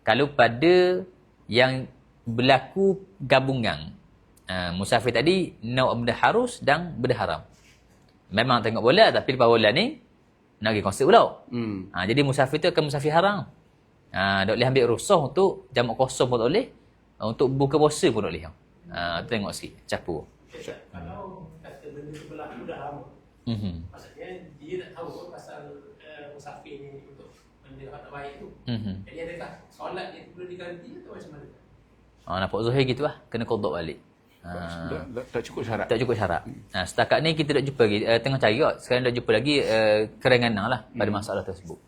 Kalau pada yang berlaku gabungan musafir tadi nak benda harus dan benda haram. Memang tengok bola tapi lepas bola ni nak pergi konsert pula. Jadi musafir tu akan musafir haram. Tak boleh ambil rukhsah untuk jamak kosong pun tak boleh. Untuk buka puasa pun tak boleh. Tengok sikit, capur. Kalau kata benda tu berlaku dah lama. Maksudnya dia nak tahu pasal musafir ni untuk benda yang tak baik tu. Jadi adakah solat dia perlu diganti atau macam mana? Nampak Zuhair gitu lah. Kena qada balik. Tak cukup syarat. Tak cukup syarat. Setakat ni kita tak jumpa lagi. Tengah cari kot. Sekarang dah jumpa lagi kerenganan lah pada masalah tersebut.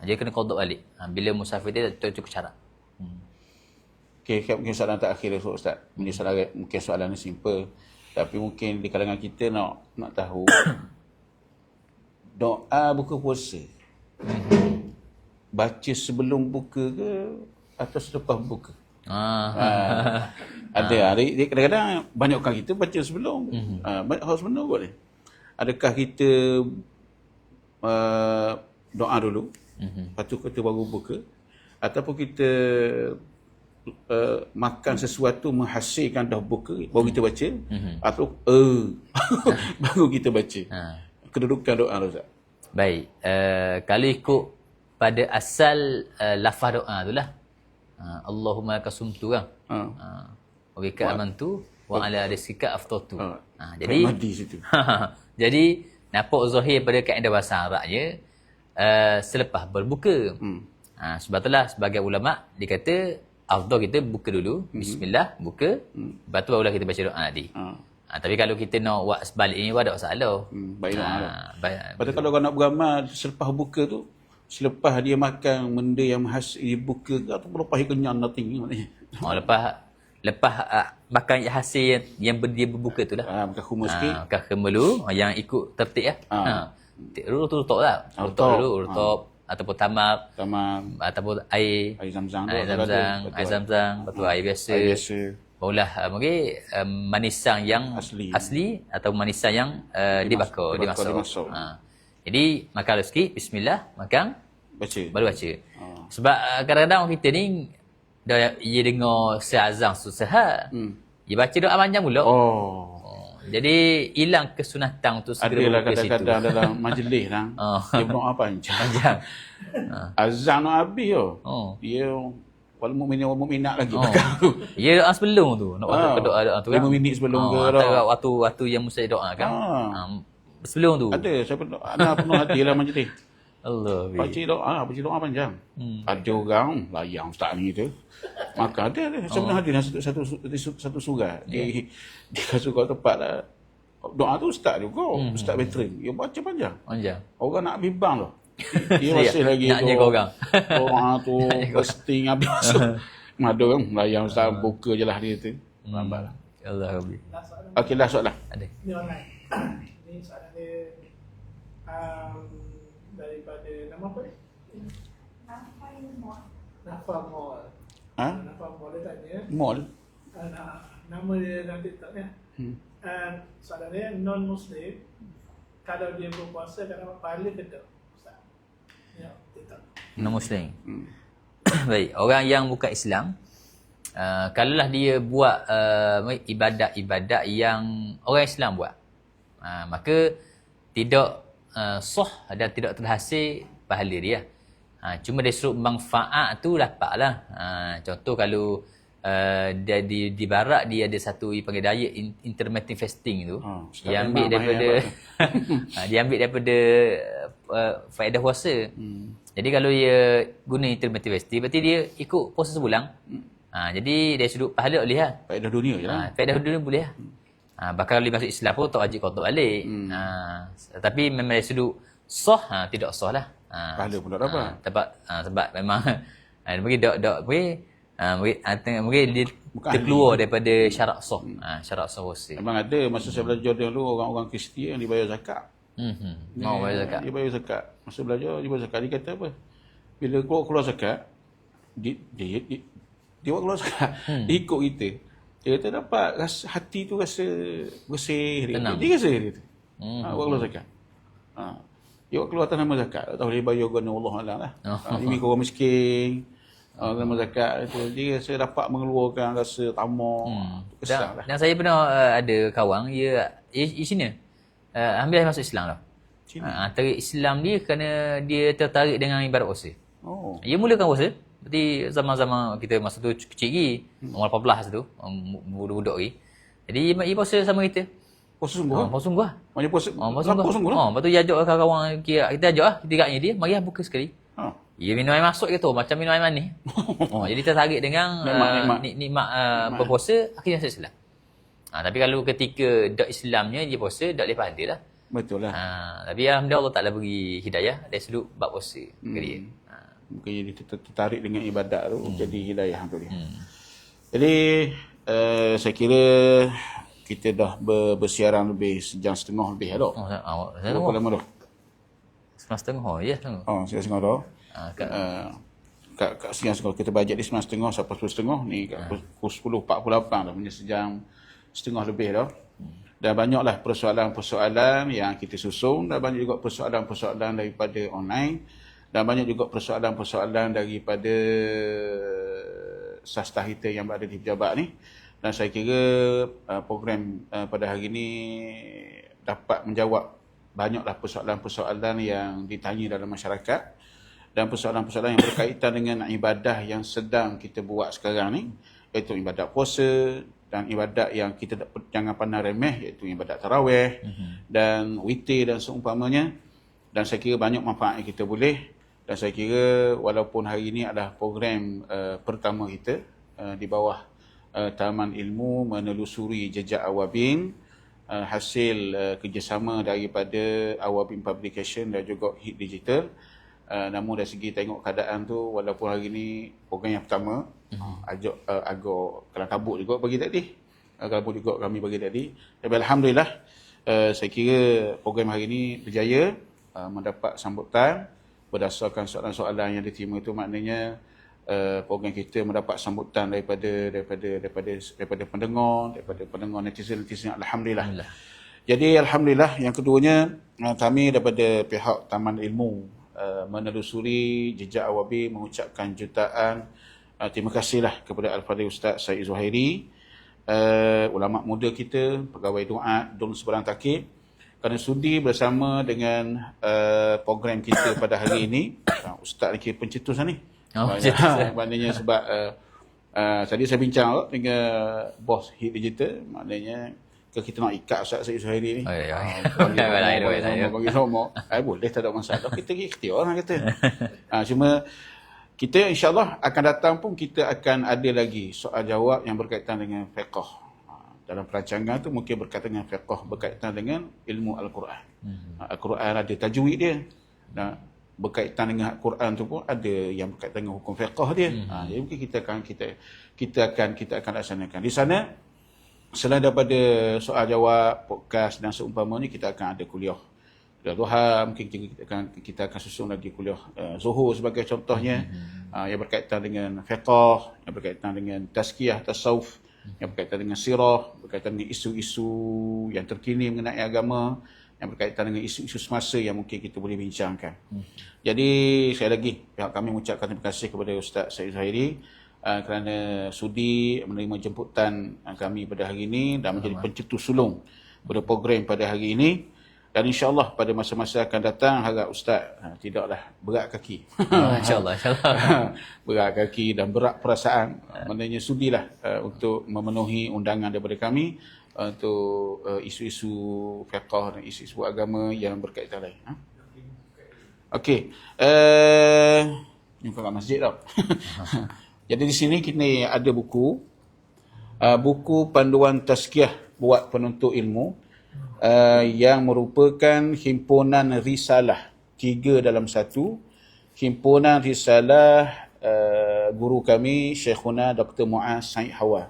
Jadi kena qada balik. Bila musafir dia tak cukup syarat. Okay, mungkin soalan terakhir Ustaz. Mungkin soalan ni simple. Tapi mungkin di kalangan kita nak tahu doa buka puasa. Baca sebelum buka ke atau selepas buka? Ada. Kadang-kadang banyak orang kita baca sebelum. Harus benar boleh. Adakah kita doa dulu, lepas tu kita baru buka, ataupun kita makan sesuatu menghasilkan dah buka baru kita baca, atau baru kita baca. Kedudukan doa Ustaz. Baik, kalau ikut pada asal lafaz doa tu lah. Allahumma kasumtu kan. Wa bika amantu wa ala rizqika aftartu. Jadi madi situ. jadi nampak zahir pada kaedah bahasa Arabnya selepas berbuka. Sebab itulah sebagai ulama dia kata afdal kita buka dulu, bismillah, buka, lepas tu barulah kita baca doa tadi. Tapi kalau kita nak buat sebalik ni ada masalah. Baik doa lah. Padahal kalau kau nak beramal selepas buka tu, selepas dia makan benda yang khas dia buka ke atau lepas dia kenyang nothing maknanya. Lepas makan hasil yang dia berbuka tu lah. Makan hummus sikit. Makan kemelu yang ikut tertib lah. Rutuk lah. Rutuk dulu, rutuk ataupun tamar ataupun air zam-zam, air zam-zam, lepas tu air biasa. Barulah mungkin manisan yang asli atau manisan yang dimasuk. Jadi makan sikit, bismillah, makan, baru baca. Sebab kadang-kadang kita ni dah ia dengar seazan susah. Dia baca doa panjang pula. Jadi hilang kesunatan tu segera adalah kadang-kadang dalam majlis lah. Dia berdoa panjang. Azan nak habis dia wal mukminat lagi belakang tu. Ya doa sebelum tu. Nak doa tu kan. 5 minit sebelum ke waktu yang mesti doa kan. Sebelum tu. Ada saya penuh hati lah majlis. Allah. Baca doa panjang. Ada orang layang ustaz ni tu. Maka ada sebenarnya ada satu surah di kasut tempat lah. Doa tu ustaz juga, ustaz veteran. Dia baca panjang. Orang nak bimbang tu. Dia masih lagi nak jaga orang. Doa tu posting habis masuk. Ada orang layang ustaz buka je lah dia tu. Lambatlah. Allah Rabbi. Okey, last soalan. Ada. Ni online. Ni soalan dia daripada nama apa ni? Nafa Mall. Nafa Mall dia tanya. Mall. Nama dia dalam TikTok ni. Soalan dia non-Muslim. Kalau dia berpuasa kan dapat pahala ke tak? Ustaz. Ya, TikTok. Non-Muslim. Baik, orang yang bukan Islam, kalaulah dia buat ibadat-ibadat yang orang Islam buat, maka tidak sah dan tidak terhasil pahala dia. Cuma dari sudut manfaat tu dapatlah. Contoh kalau dia di barat dia ada satu panggil diet intermittent fasting tu. Dia ambil daripada dia ambil daripada faedah puasa. Jadi kalau dia guna intermittent fasting berarti dia ikut puasa sebulan. Jadi dari sudut pahala boleh lah. Faedah dunia je lah. Faedah dunia boleh lah. Bahkan kalau dia masuk Islam pun tak wajib kotak balik. Tapi memang dari sudut sah, tidak sah lah. Pahala pun tak dapat. Sebab memang mungkin dia terkeluar daripada syarat sah. Syarat sah puasa. Memang ada masa saya belajar dulu orang-orang Kristian dia bayar zakat. Mau bayar zakat. Dia bayar zakat. Masa belajar dia bayar zakat. Dia kata apa? Bila keluar zakat, dia buat keluar zakat. Dia ikut kita. Dia kata dapat hati tu rasa bersih. Dia rasa dia tu. Buat keluar zakat. Dia buat keluar atas nama zakat. Tak tahu dia bayar guna Allah Alam lah. Dia mikir orang miskin. Nama zakat itu dia rasa dapat mengeluarkan rasa tamak. Kesal lah. Dan saya pernah ada kawan dia Cina. Hampir masuk Islam lah. Antara Islam dia kerana dia tertarik dengan ibadat puasa. Dia mulakan puasa. Berarti zaman-zaman kita masa tu kecil lagi. Umur 18 tu. Budak-budak lagi. Jadi dia puasa sama kita. Puasa sungguh? Puasa sungguh lah. Macam puasa sungguh lah? Lepas tu dia ajak kawan-kawan. Kita ajak lah. Kita agaknya dia. Mari lah buka sekali. Dia minum air masuk je tu. Macam minum air manis. Jadi tertarik dengan nikmat berpuasa. Akhirnya masuk Islam. Tapi kalau ketika dak Islamnya dia puasa, dak boleh pahala lah. Betul lah. Tapi Alhamdulillah Allah Ta'ala bagi hidayah dari sudut bab puasa ke dia. Mungkin dia tertarik dengan ibadat tu jadi hidayah tu dia. Jadi saya kira kita dah bersiaran lebih sejam setengah lebih dah. Berapa lama dah? Setengah ya. Setengah dah. Kat siang sekolah kita bajet di 9.30 sampai 10.30 ni kat pukul 10.48 dah, punya sejam setengah lebih dah. Dan banyaklah persoalan-persoalan yang kita susun, dan banyak juga persoalan-persoalan daripada online, dan banyak juga persoalan-persoalan daripada sastra kita yang berada di pejabat ni. Dan saya kira program pada hari ini dapat menjawab banyaklah persoalan-persoalan yang ditanya dalam masyarakat. dan persoalan-persoalan yang berkaitan dengan ibadah yang sedang kita buat sekarang ni, iaitu ibadat puasa dan ibadat yang kita jangan pandang remeh, iaitu ibadat tarawih dan witir dan seumpamanya. Dan saya kira banyak manfaat yang kita boleh, dan saya kira walaupun hari ini adalah program pertama kita di bawah Taman Ilmu Menelusuri Jejak Awabin, hasil kerjasama daripada Awabin Publication dan juga Hit Digital. Namun dari segi tengok keadaan tu, walaupun hari ini program yang pertama, agak kelam kabut juga bagi kami bagi tadi. Tapi Alhamdulillah, saya kira program hari ini berjaya mendapat sambutan berdasarkan soalan-soalan yang diterima. Itu maknanya program kita mendapat sambutan daripada pendengar netizen. Alhamdulillah. Jadi Alhamdulillah, yang keduanya, kami daripada pihak Taman Ilmu Menelusuri Jejak Awabin mengucapkan jutaan terima kasihlah kepada Al-Fadhil Ustaz Syed Zuhairi, ulama muda kita, pegawai doa Dun Seberang Takib, kerana sudi bersama dengan program kita pada hari ini. Ustaz ni kira pencetus ni. Maknanya sebab tadi saya bincang dengan bos Hit Digital, maknanya kita nak ikat Ustaz Syed Zuhairi ni. Bagi nombor. Boleh, tak ada masalah. Kita ikhtiar orang kata. Cuma kita insyaAllah akan datang pun kita akan ada lagi soal jawab yang berkaitan dengan fiqh. Dalam perancangan tu mungkin berkaitan dengan fiqh, berkaitan dengan ilmu Al-Quran. Al-Quran ada tajwid dia. Dan berkaitan dengan Al-Quran tu pun ada yang berkaitan dengan hukum fiqh dia. Jadi mungkin kita akan laksanakan. Di sana, selain daripada soal jawab, podcast dan seumpamanya, kita akan ada kuliah duha, mungkin kita akan susun lagi kuliah zuhur sebagai contohnya, yang berkaitan dengan fiqh, yang berkaitan dengan tazkiyah, tasawuf, yang berkaitan dengan sirah, berkaitan dengan isu-isu yang terkini mengenai agama, yang berkaitan dengan isu-isu semasa yang mungkin kita boleh bincangkan. Jadi sekali lagi pihak kami mengucapkan terima kasih kepada Ustaz Syed Zuhairi kerana sudi menerima jemputan kami pada hari ini dan menjadi pencetus sulung pada program pada hari ini. Dan insyaAllah pada masa-masa akan datang, harap Ustaz tidaklah berat kaki. InsyaAllah. Berat kaki dan berat perasaan. Maknanya sudilah untuk memenuhi undangan daripada kami untuk isu-isu fiqh dan isu-isu agama yang berkaitan lain. Okey. Ni bukan kat masjid tau. Jadi di sini kita ada buku panduan tazkiyah buat penuntut ilmu, yang merupakan himpunan risalah 3 dalam 1. Himpunan risalah guru kami Syekhuna Dr. Muaz Said Hawa.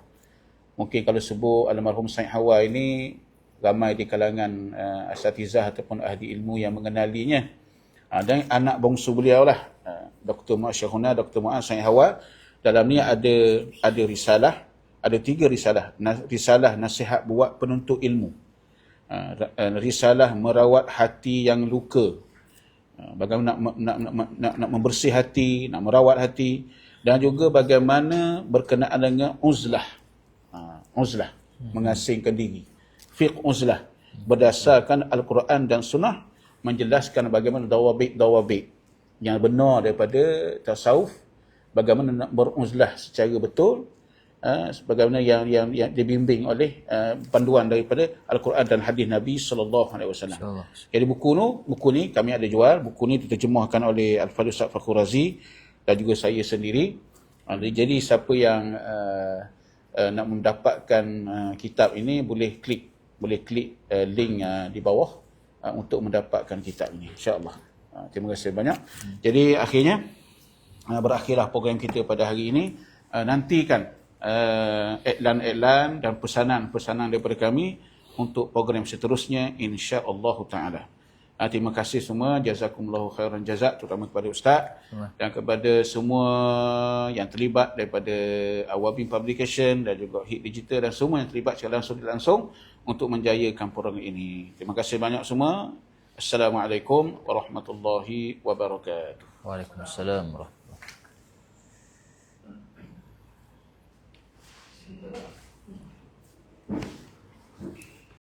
Mungkin kalau sebut almarhum Said Hawa ini, ramai di kalangan asatizah ataupun ahli ilmu yang mengenalinya. Dan anak bongsu beliau lah, Dr. Muaz Syekhuna Dr. Muaz Said Hawa. Dalam ni ada risalah, ada 3 risalah. Risalah nasihat buat penuntut ilmu, risalah merawat hati yang luka, bagaimana nak membersih hati, nak merawat hati, dan juga bagaimana berkenaan dengan uzlah, mengasingkan diri, fiqh uzlah berdasarkan Al-Quran dan Sunnah, menjelaskan bagaimana dawabit yang benar daripada tasawuf, bagaimana nak beruzlah secara betul, sebagaimana yang dibimbing oleh panduan daripada Al-Quran dan hadis Nabi SAW. Jadi buku ni kami ada jual. Buku ni diterjemahkan oleh Al-Fadhil Ustaz Fakhur Razi dan juga saya sendiri. Jadi siapa yang nak mendapatkan kitab ini boleh klik link di bawah untuk mendapatkan kitab ini, insya-Allah. Terima kasih banyak. Jadi akhirnya berakhirlah program kita pada hari ini. Nantikan iklan-iklan dan pesanan-pesanan daripada kami untuk program seterusnya, insya-Allah taala. Terima kasih semua, jazakumullahu khairan jazak, terutama kepada Ustaz dan kepada semua yang terlibat daripada Awabin Publication dan juga Hit Digital dan semua yang terlibat secara langsung untuk menjayakan program ini. Terima kasih banyak semua. Assalamualaikum warahmatullahi wabarakatuh. Waalaikumsalam warahmatullahi wabarakatuh.